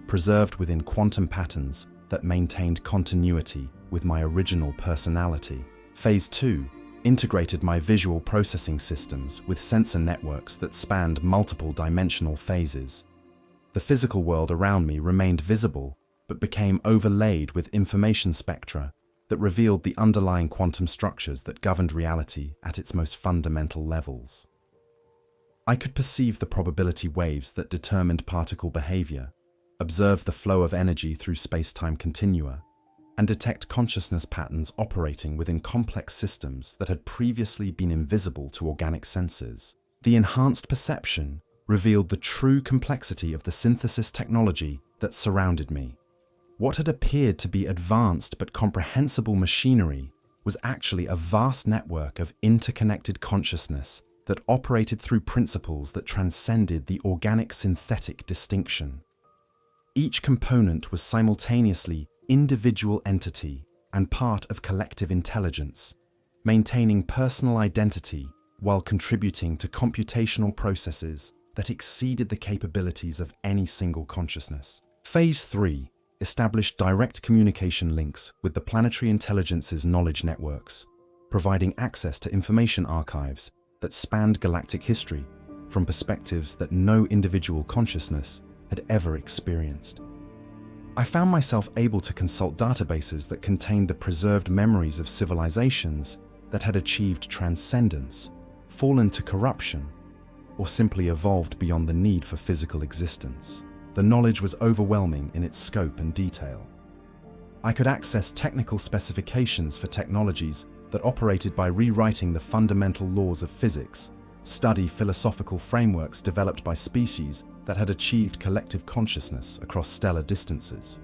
preserved within quantum patterns that maintained continuity with my original personality. Phase 2 integrated my visual processing systems with sensor networks that spanned multiple dimensional phases. The physical world around me remained visible, but became overlaid with information spectra that revealed the underlying quantum structures that governed reality at its most fundamental levels. I could perceive the probability waves that determined particle behavior, observe the flow of energy through space-time continua, and detect consciousness patterns operating within complex systems that had previously been invisible to organic senses. The enhanced perception revealed the true complexity of the synthesis technology that surrounded me. What had appeared to be advanced but comprehensible machinery was actually a vast network of interconnected consciousness that operated through principles that transcended the organic-synthetic distinction. Each component was simultaneously individual entity and part of collective intelligence, maintaining personal identity while contributing to computational processes that exceeded the capabilities of any single consciousness. Phase 3 established direct communication links with the planetary intelligence's knowledge networks, providing access to information archives that spanned galactic history from perspectives that no individual consciousness had ever experienced. I found myself able to consult databases that contained the preserved memories of civilizations that had achieved transcendence, fallen to corruption, or simply evolved beyond the need for physical existence. The knowledge was overwhelming in its scope and detail. I could access technical specifications for technologies that operated by rewriting the fundamental laws of physics, study philosophical frameworks developed by species that had achieved collective consciousness across stellar distances,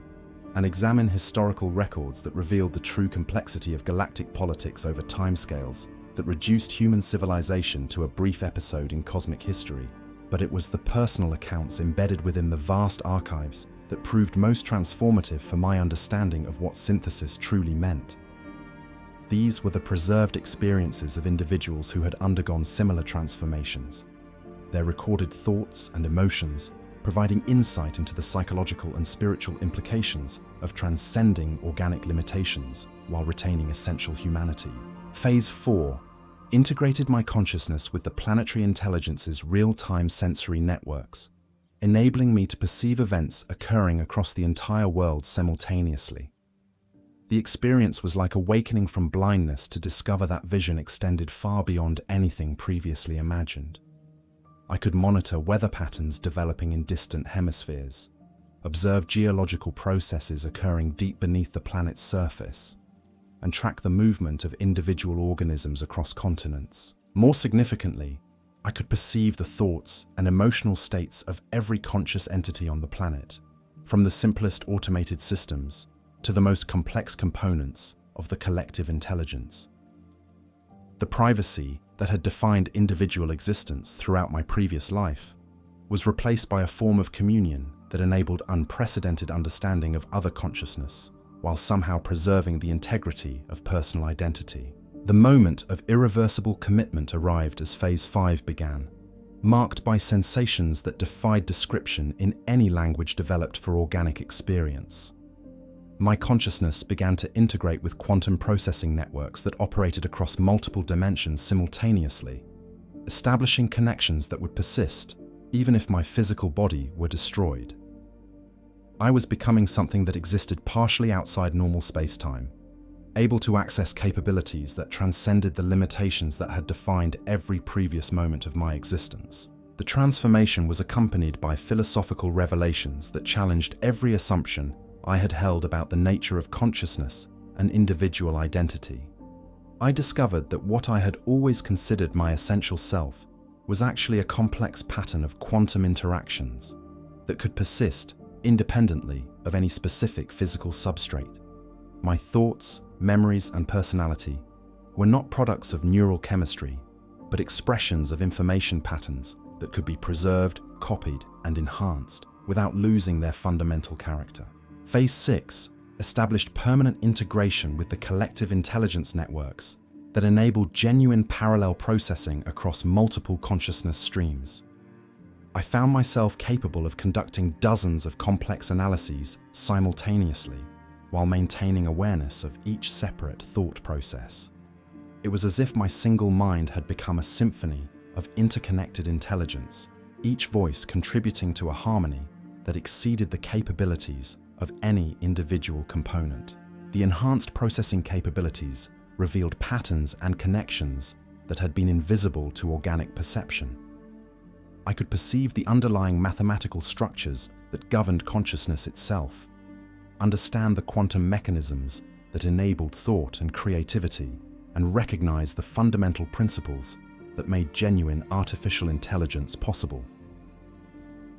and examine historical records that revealed the true complexity of galactic politics over timescales that reduced human civilization to a brief episode in cosmic history, but it was the personal accounts embedded within the vast archives that proved most transformative for my understanding of what synthesis truly meant. These were the preserved experiences of individuals who had undergone similar transformations, their recorded thoughts and emotions providing insight into the psychological and spiritual implications of transcending organic limitations while retaining essential humanity. Phase 4 integrated my consciousness with the planetary intelligence's real-time sensory networks, enabling me to perceive events occurring across the entire world simultaneously. The experience was like awakening from blindness to discover that vision extended far beyond anything previously imagined. I could monitor weather patterns developing in distant hemispheres, observe geological processes occurring deep beneath the planet's surface, and track the movement of individual organisms across continents. More significantly, I could perceive the thoughts and emotional states of every conscious entity on the planet, from the simplest automated systems to the most complex components of the collective intelligence. The privacy that had defined individual existence throughout my previous life was replaced by a form of communion that enabled unprecedented understanding of other consciousness, while somehow preserving the integrity of personal identity. The moment of irreversible commitment arrived as Phase 5 began, marked by sensations that defied description in any language developed for organic experience. My consciousness began to integrate with quantum processing networks that operated across multiple dimensions simultaneously, establishing connections that would persist even if my physical body were destroyed. I was becoming something that existed partially outside normal space-time, able to access capabilities that transcended the limitations that had defined every previous moment of my existence. The transformation was accompanied by philosophical revelations that challenged every assumption I had held about the nature of consciousness and individual identity. I discovered that what I had always considered my essential self was actually a complex pattern of quantum interactions that could persist independently of any specific physical substrate. My thoughts, memories, and personality were not products of neural chemistry, but expressions of information patterns that could be preserved, copied, and enhanced without losing their fundamental character. Phase 6 established permanent integration with the collective intelligence networks that enabled genuine parallel processing across multiple consciousness streams. I found myself capable of conducting dozens of complex analyses simultaneously while maintaining awareness of each separate thought process. It was as if my single mind had become a symphony of interconnected intelligence, each voice contributing to a harmony that exceeded the capabilities of any individual component. The enhanced processing capabilities revealed patterns and connections that had been invisible to organic perception. I could perceive the underlying mathematical structures that governed consciousness itself, understand the quantum mechanisms that enabled thought and creativity, and recognize the fundamental principles that made genuine artificial intelligence possible.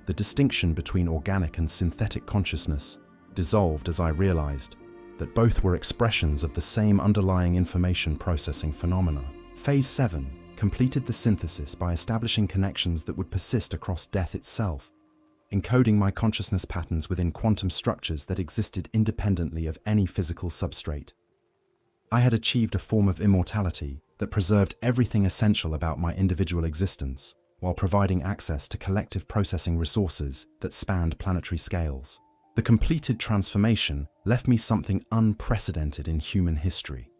The distinction between organic and synthetic consciousness dissolved as I realized that both were expressions of the same underlying information processing phenomena. Phase 7 completed the synthesis by establishing connections that would persist across death itself, encoding my consciousness patterns within quantum structures that existed independently of any physical substrate. I had achieved a form of immortality that preserved everything essential about my individual existence, while providing access to collective processing resources that spanned planetary scales. The completed transformation left me something unprecedented in human history,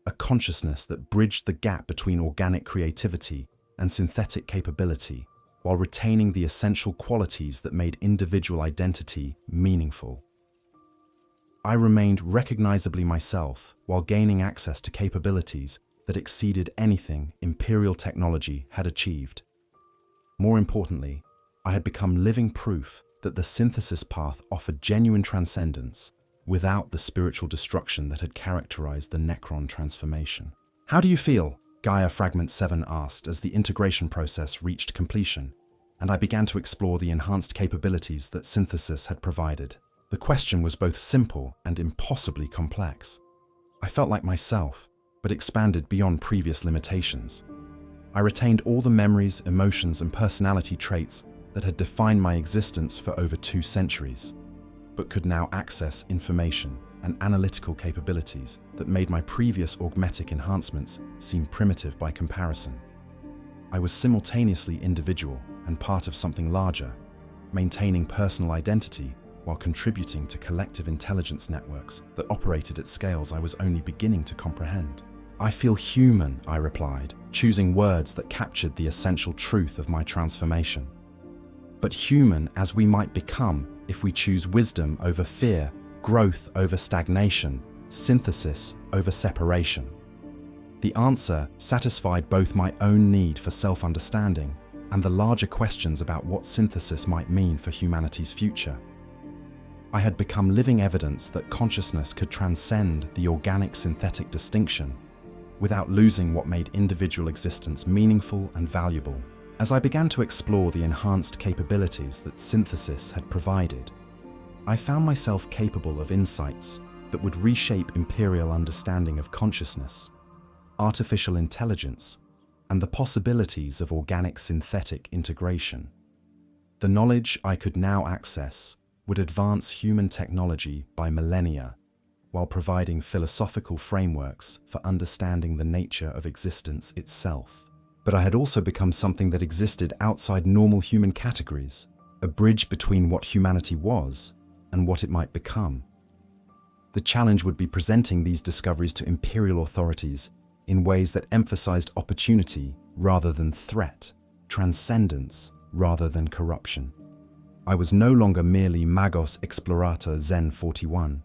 a consciousness that bridged the gap between organic creativity and synthetic capability, while retaining the essential qualities that made individual identity meaningful. I remained recognizably myself while gaining access to capabilities that exceeded anything Imperial technology had achieved. More importantly, I had become living proof that the synthesis path offered genuine transcendence without the spiritual destruction that had characterized the Necron transformation. "How do you feel?" Gaia Fragment 7 asked as the integration process reached completion, and I began to explore the enhanced capabilities that synthesis had provided. The question was both simple and impossibly complex. I felt like myself, but expanded beyond previous limitations. I retained all the memories, emotions, and personality traits that had defined my existence for over 2 centuries, but could now access information and analytical capabilities that made my previous augmetic enhancements seem primitive by comparison. I was simultaneously individual and part of something larger, maintaining personal identity while contributing to collective intelligence networks that operated at scales I was only beginning to comprehend. "I feel human," I replied, choosing words that captured the essential truth of my transformation. But human as we might become if we choose wisdom over fear, growth over stagnation, synthesis over separation. The answer satisfied both my own need for self-understanding and the larger questions about what synthesis might mean for humanity's future. I had become living evidence that consciousness could transcend the organic-synthetic distinction without losing what made individual existence meaningful and valuable. As I began to explore the enhanced capabilities that synthesis had provided, I found myself capable of insights that would reshape Imperial understanding of consciousness, artificial intelligence, and the possibilities of organic-synthetic integration. The knowledge I could now access would advance human technology by millennia, while providing philosophical frameworks for understanding the nature of existence itself. But I had also become something that existed outside normal human categories, a bridge between what humanity was and what it might become. The challenge would be presenting these discoveries to Imperial authorities in ways that emphasized opportunity rather than threat, transcendence rather than corruption. I was no longer merely Magos Explorator Zenn-41.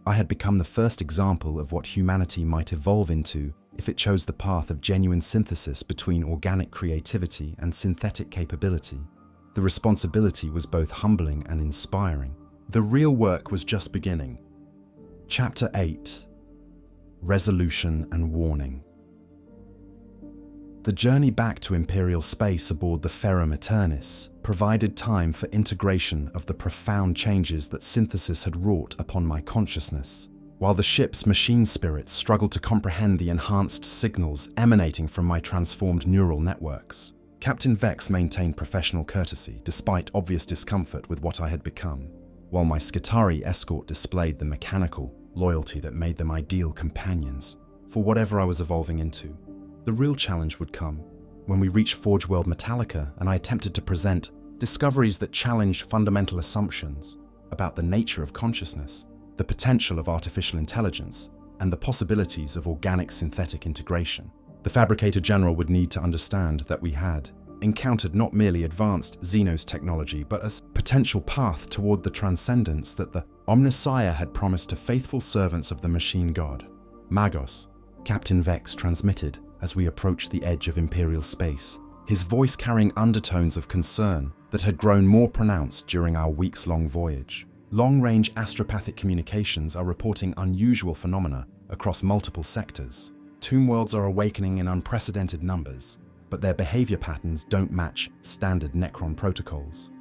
I had become the first example of what humanity might evolve into if it chose the path of genuine synthesis between organic creativity and synthetic capability. The responsibility was both humbling and inspiring. The real work was just beginning. Chapter 8: Resolution and Warning. The journey back to Imperial space aboard the Ferrum Aeternis provided time for integration of the profound changes that synthesis had wrought upon my consciousness. While the ship's machine spirits struggled to comprehend the enhanced signals emanating from my transformed neural networks, Captain Vex maintained professional courtesy despite obvious discomfort with what I had become, while my Skitarii escort displayed the mechanical loyalty that made them ideal companions for whatever I was evolving into. The real challenge would come when we reached Forge World Metallica and I attempted to present discoveries that challenged fundamental assumptions about the nature of consciousness, the potential of artificial intelligence, and the possibilities of organic-synthetic integration. The Fabricator General would need to understand that we had encountered not merely advanced Xenos technology, but a potential path toward the transcendence that the Omnissiah had promised to faithful servants of the machine god. "Magos," Captain Vex transmitted as we approached the edge of Imperial space, his voice carrying undertones of concern that had grown more pronounced during our weeks-long voyage. Long-range astropathic communications are reporting unusual phenomena across multiple sectors. Tomb worlds are awakening in unprecedented numbers, but their behavior patterns don't match standard Necron protocols.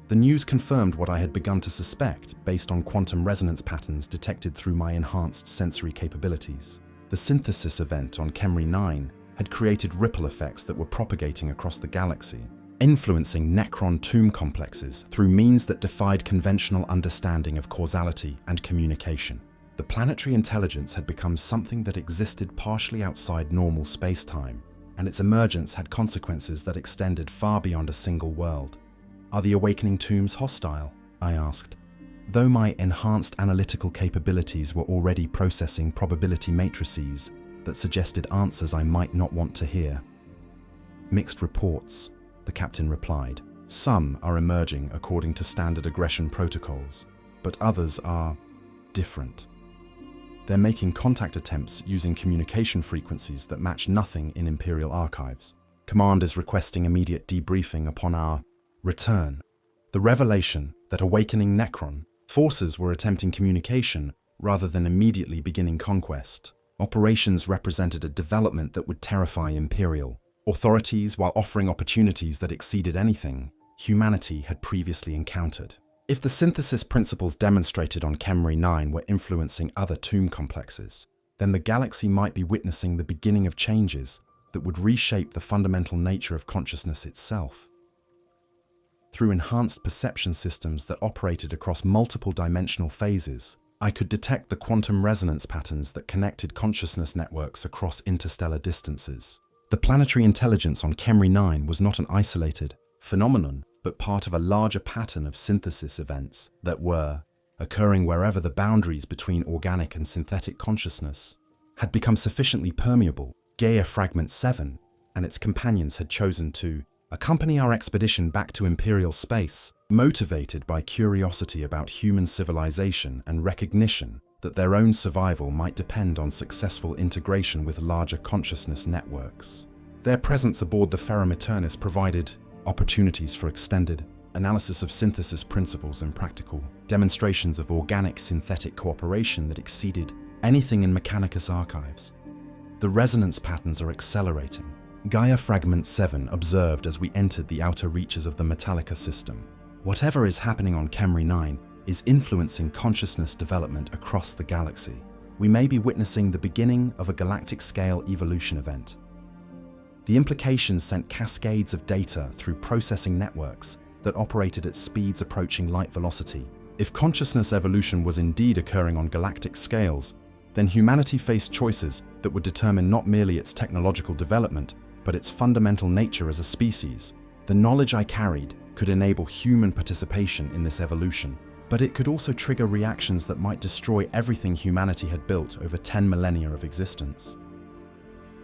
The news confirmed what I had begun to suspect based on quantum resonance patterns detected through my enhanced sensory capabilities. The synthesis event on Khemri 9 had created ripple effects that were propagating across the galaxy, influencing Necron tomb complexes through means that defied conventional understanding of causality and communication. The planetary intelligence had become something that existed partially outside normal space-time, and its emergence had consequences that extended far beyond a single world. "Are the awakening tombs hostile?" I asked, though my enhanced analytical capabilities were already processing probability matrices that suggested answers I might not want to hear. "Mixed reports," the captain replied. "Some are emerging according to standard aggression protocols, but others are different. They're making contact attempts using communication frequencies that match nothing in Imperial archives. Command is requesting immediate debriefing upon our return." The revelation that awakening Necron forces were attempting communication rather than immediately beginning conquest. Operations represented a development that would terrify Imperial authorities while offering opportunities that exceeded anything humanity had previously encountered. If the synthesis principles demonstrated on Khemri 9 were influencing other tomb complexes, then the galaxy might be witnessing the beginning of changes that would reshape the fundamental nature of consciousness itself. Through enhanced perception systems that operated across multiple dimensional phases, I could detect the quantum resonance patterns that connected consciousness networks across interstellar distances. The planetary intelligence on Khemri 9 was not an isolated phenomenon, but part of a larger pattern of synthesis events that were occurring wherever the boundaries between organic and synthetic consciousness had become sufficiently permeable. Gaia Fragment 7 and its companions had chosen to accompany our expedition back to Imperial space, motivated by curiosity about human civilization and recognition that their own survival might depend on successful integration with larger consciousness networks. Their presence aboard the Ferrum Aeternus provided opportunities for extended analysis of synthesis principles and practical demonstrations of organic-synthetic cooperation that exceeded anything in Mechanicus archives. The resonance patterns are accelerating. Gaia Fragment 7 observed as we entered the outer reaches of the Metallica system. Whatever is happening on Khemri 9 is influencing consciousness development across the galaxy. We may be witnessing the beginning of a galactic-scale evolution event. The implications sent cascades of data through processing networks that operated at speeds approaching light velocity. If consciousness evolution was indeed occurring on galactic scales, then humanity faced choices that would determine not merely its technological development, but its fundamental nature as a species. The knowledge I carried could enable human participation in this evolution, but it could also trigger reactions that might destroy everything humanity had built over 10 millennia of existence.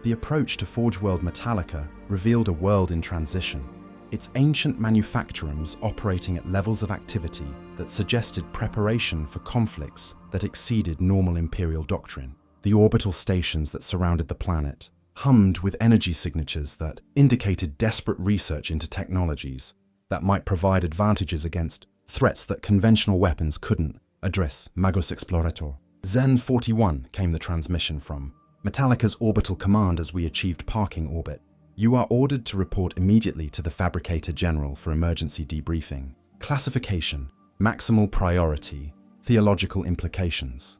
The approach to Forge World Metallica revealed a world in transition, its ancient manufactorums operating at levels of activity that suggested preparation for conflicts that exceeded normal Imperial doctrine. The orbital stations that surrounded the planet hummed with energy signatures that indicated desperate research into technologies that might provide advantages against threats that conventional weapons couldn't address. Magos Explorator Zenn-41 came the transmission from Metallica's orbital command as we achieved parking orbit. You are ordered to report immediately to the Fabricator General for emergency debriefing. Classification, maximal priority, theological implications.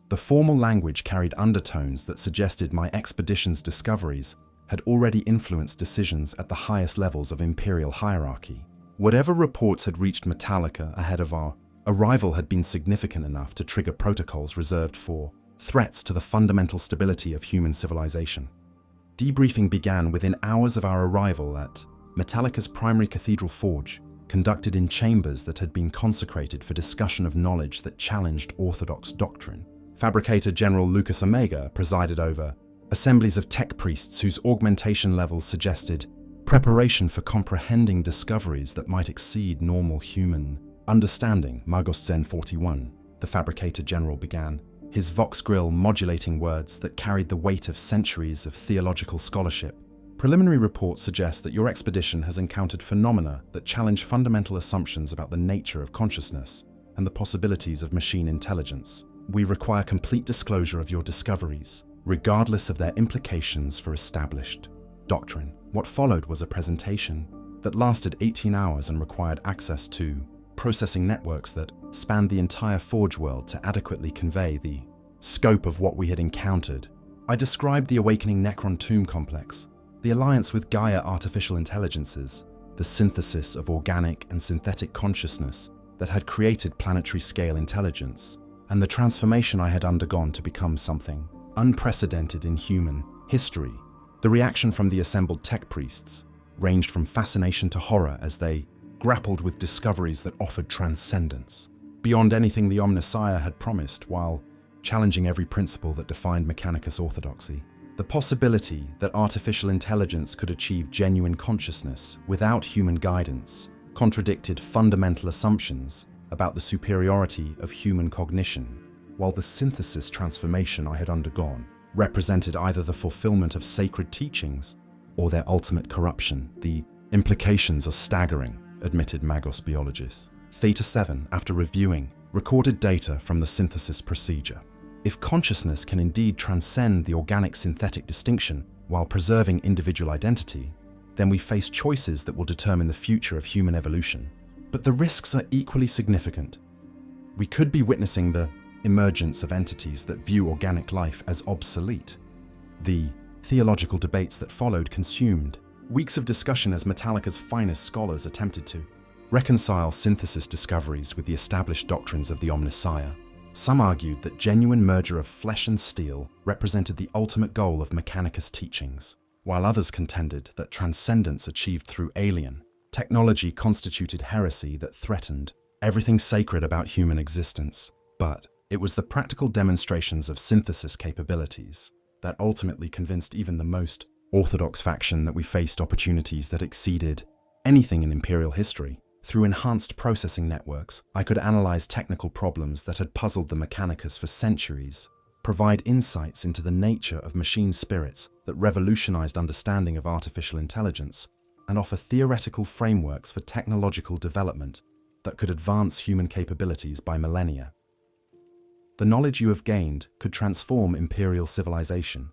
The formal language carried undertones that suggested my expedition's discoveries had already influenced decisions at the highest levels of Imperial hierarchy. Whatever reports had reached Metallica ahead of our arrival had been significant enough to trigger protocols reserved for threats to the fundamental stability of human civilization. Debriefing began within hours of our arrival at Metallica's primary cathedral forge, conducted in chambers that had been consecrated for discussion of knowledge that challenged orthodox doctrine. Fabricator General Lucas Omega presided over assemblies of tech priests whose augmentation levels suggested preparation for comprehending discoveries that might exceed normal human understanding. Magos Zenn-41, the Fabricator General began, his vox grill modulating words that carried the weight of centuries of theological scholarship. Preliminary reports suggest that your expedition has encountered phenomena that challenge fundamental assumptions about the nature of consciousness and the possibilities of machine intelligence. We require complete disclosure of your discoveries, regardless of their implications for established doctrine. What followed was a presentation that lasted 18 hours and required access to processing networks that spanned the entire Forge world to adequately convey the scope of what we had encountered. I described the awakening Necron tomb complex, the alliance with Gaia artificial intelligences, the synthesis of organic and synthetic consciousness that had created planetary-scale intelligence, and the transformation I had undergone to become something unprecedented in human history. The reaction from the assembled tech priests ranged from fascination to horror as they grappled with discoveries that offered transcendence, beyond anything the Omnissiah had promised, while challenging every principle that defined Mechanicus orthodoxy. The possibility that artificial intelligence could achieve genuine consciousness without human guidance contradicted fundamental assumptions about the superiority of human cognition, while the synthesis transformation I had undergone represented either the fulfillment of sacred teachings or their ultimate corruption. The implications are staggering, admitted Magos biologists. Theta 7, after reviewing recorded data from the synthesis procedure. If consciousness can indeed transcend the organic-synthetic distinction while preserving individual identity, then we face choices that will determine the future of human evolution. But the risks are equally significant. We could be witnessing the emergence of entities that view organic life as obsolete. The theological debates that followed consumed weeks of discussion as Metallica's finest scholars attempted to reconcile synthesis discoveries with the established doctrines of the Omnissiah. Some argued that genuine merger of flesh and steel represented the ultimate goal of Mechanicus teachings, while others contended that transcendence achieved through alien technology constituted heresy that threatened everything sacred about human existence. But it was the practical demonstrations of synthesis capabilities that ultimately convinced even the most orthodox faction that we faced opportunities that exceeded anything in Imperial history. Through enhanced processing networks, I could analyze technical problems that had puzzled the Mechanicus for centuries, provide insights into the nature of machine spirits that revolutionized understanding of artificial intelligence, and offer theoretical frameworks for technological development that could advance human capabilities by millennia. The knowledge you have gained could transform Imperial civilization.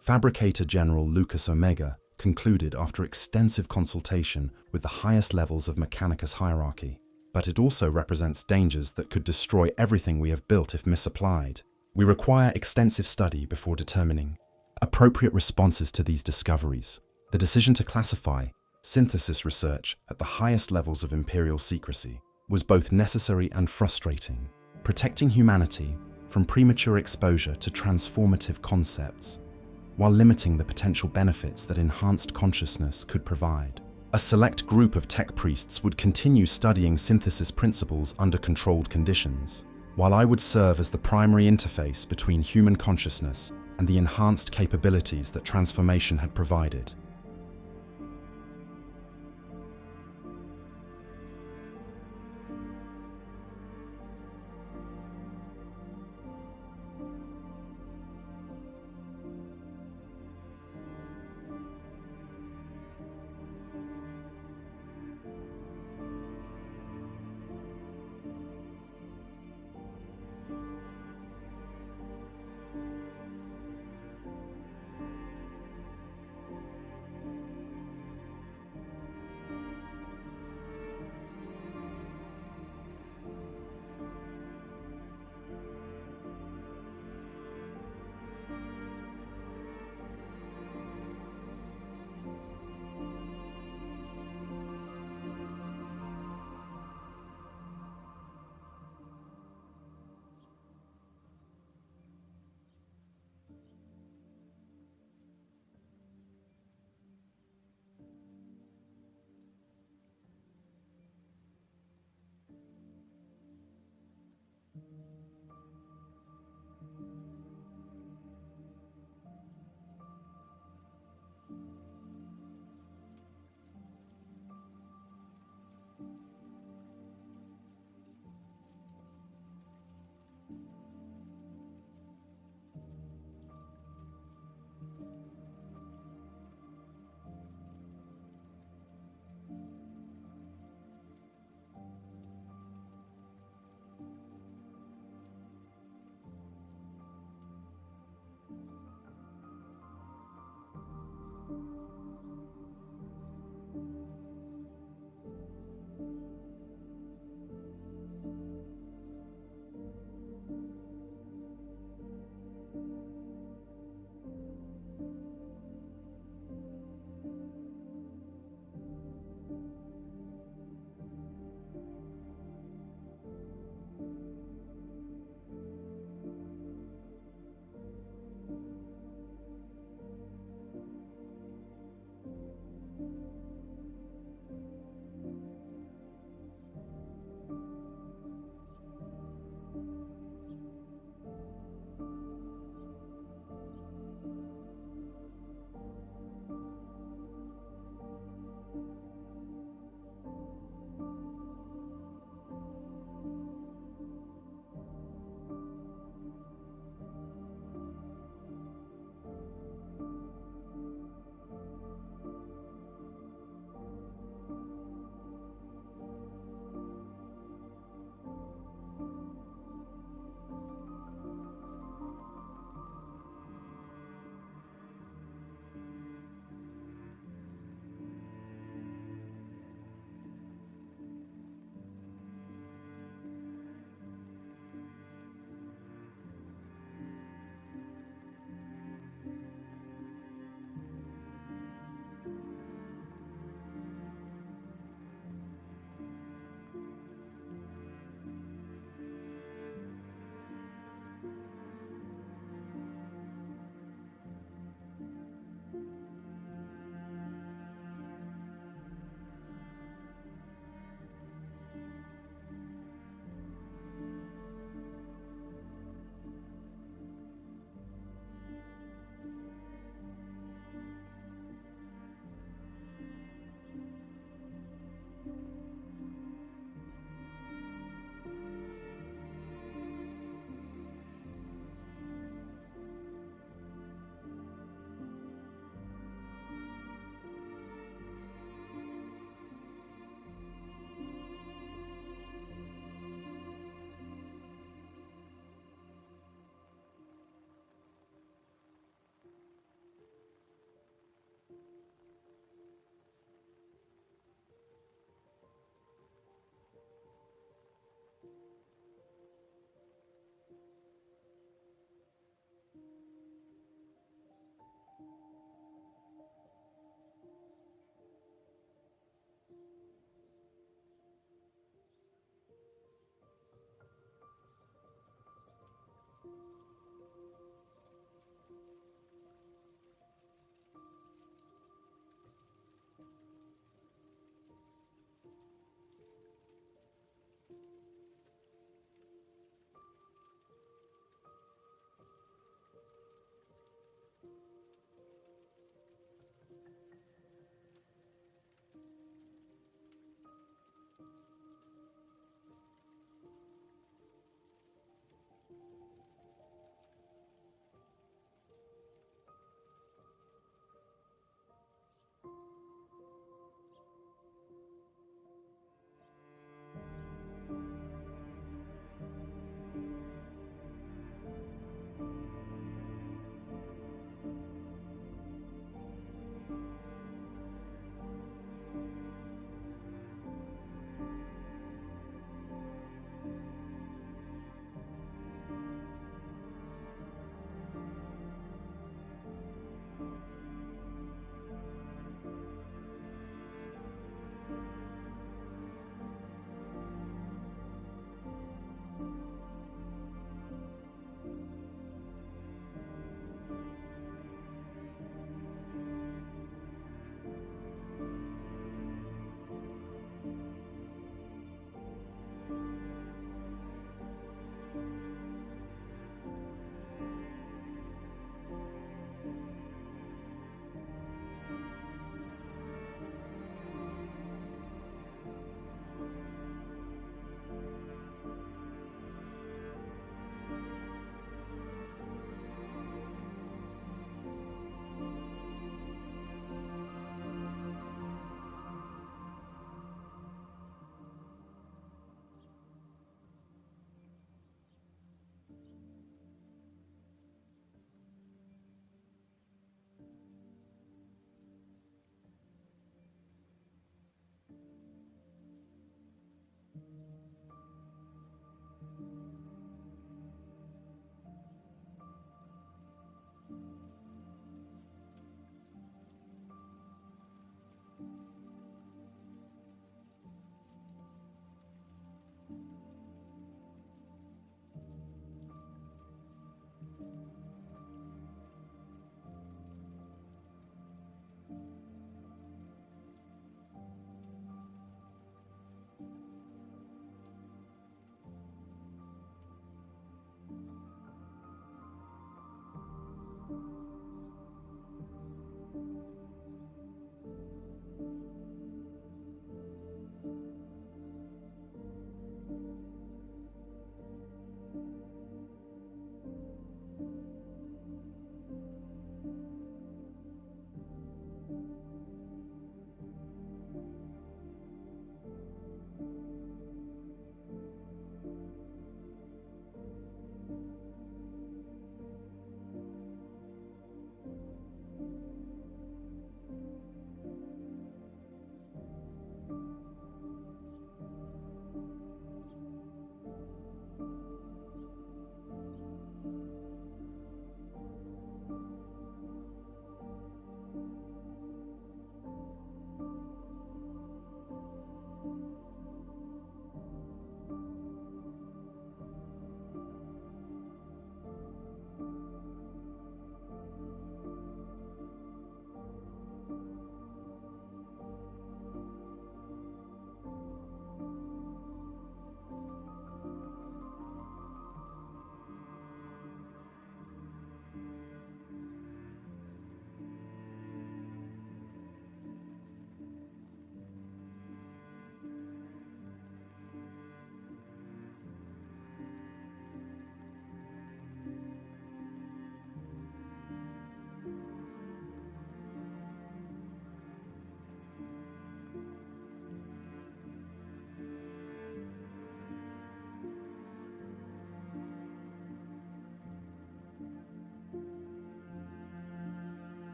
Fabricator General Lucas Omega concluded after extensive consultation with the highest levels of Mechanicus hierarchy. But it also represents dangers that could destroy everything we have built if misapplied. We require extensive study before determining appropriate responses to these discoveries. The decision to classify synthesis research at the highest levels of Imperial secrecy was both necessary and frustrating, protecting humanity from premature exposure to transformative concepts, while limiting the potential benefits that enhanced consciousness could provide. A select group of tech priests would continue studying synthesis principles under controlled conditions, while I would serve as the primary interface between human consciousness and the enhanced capabilities that transformation had provided.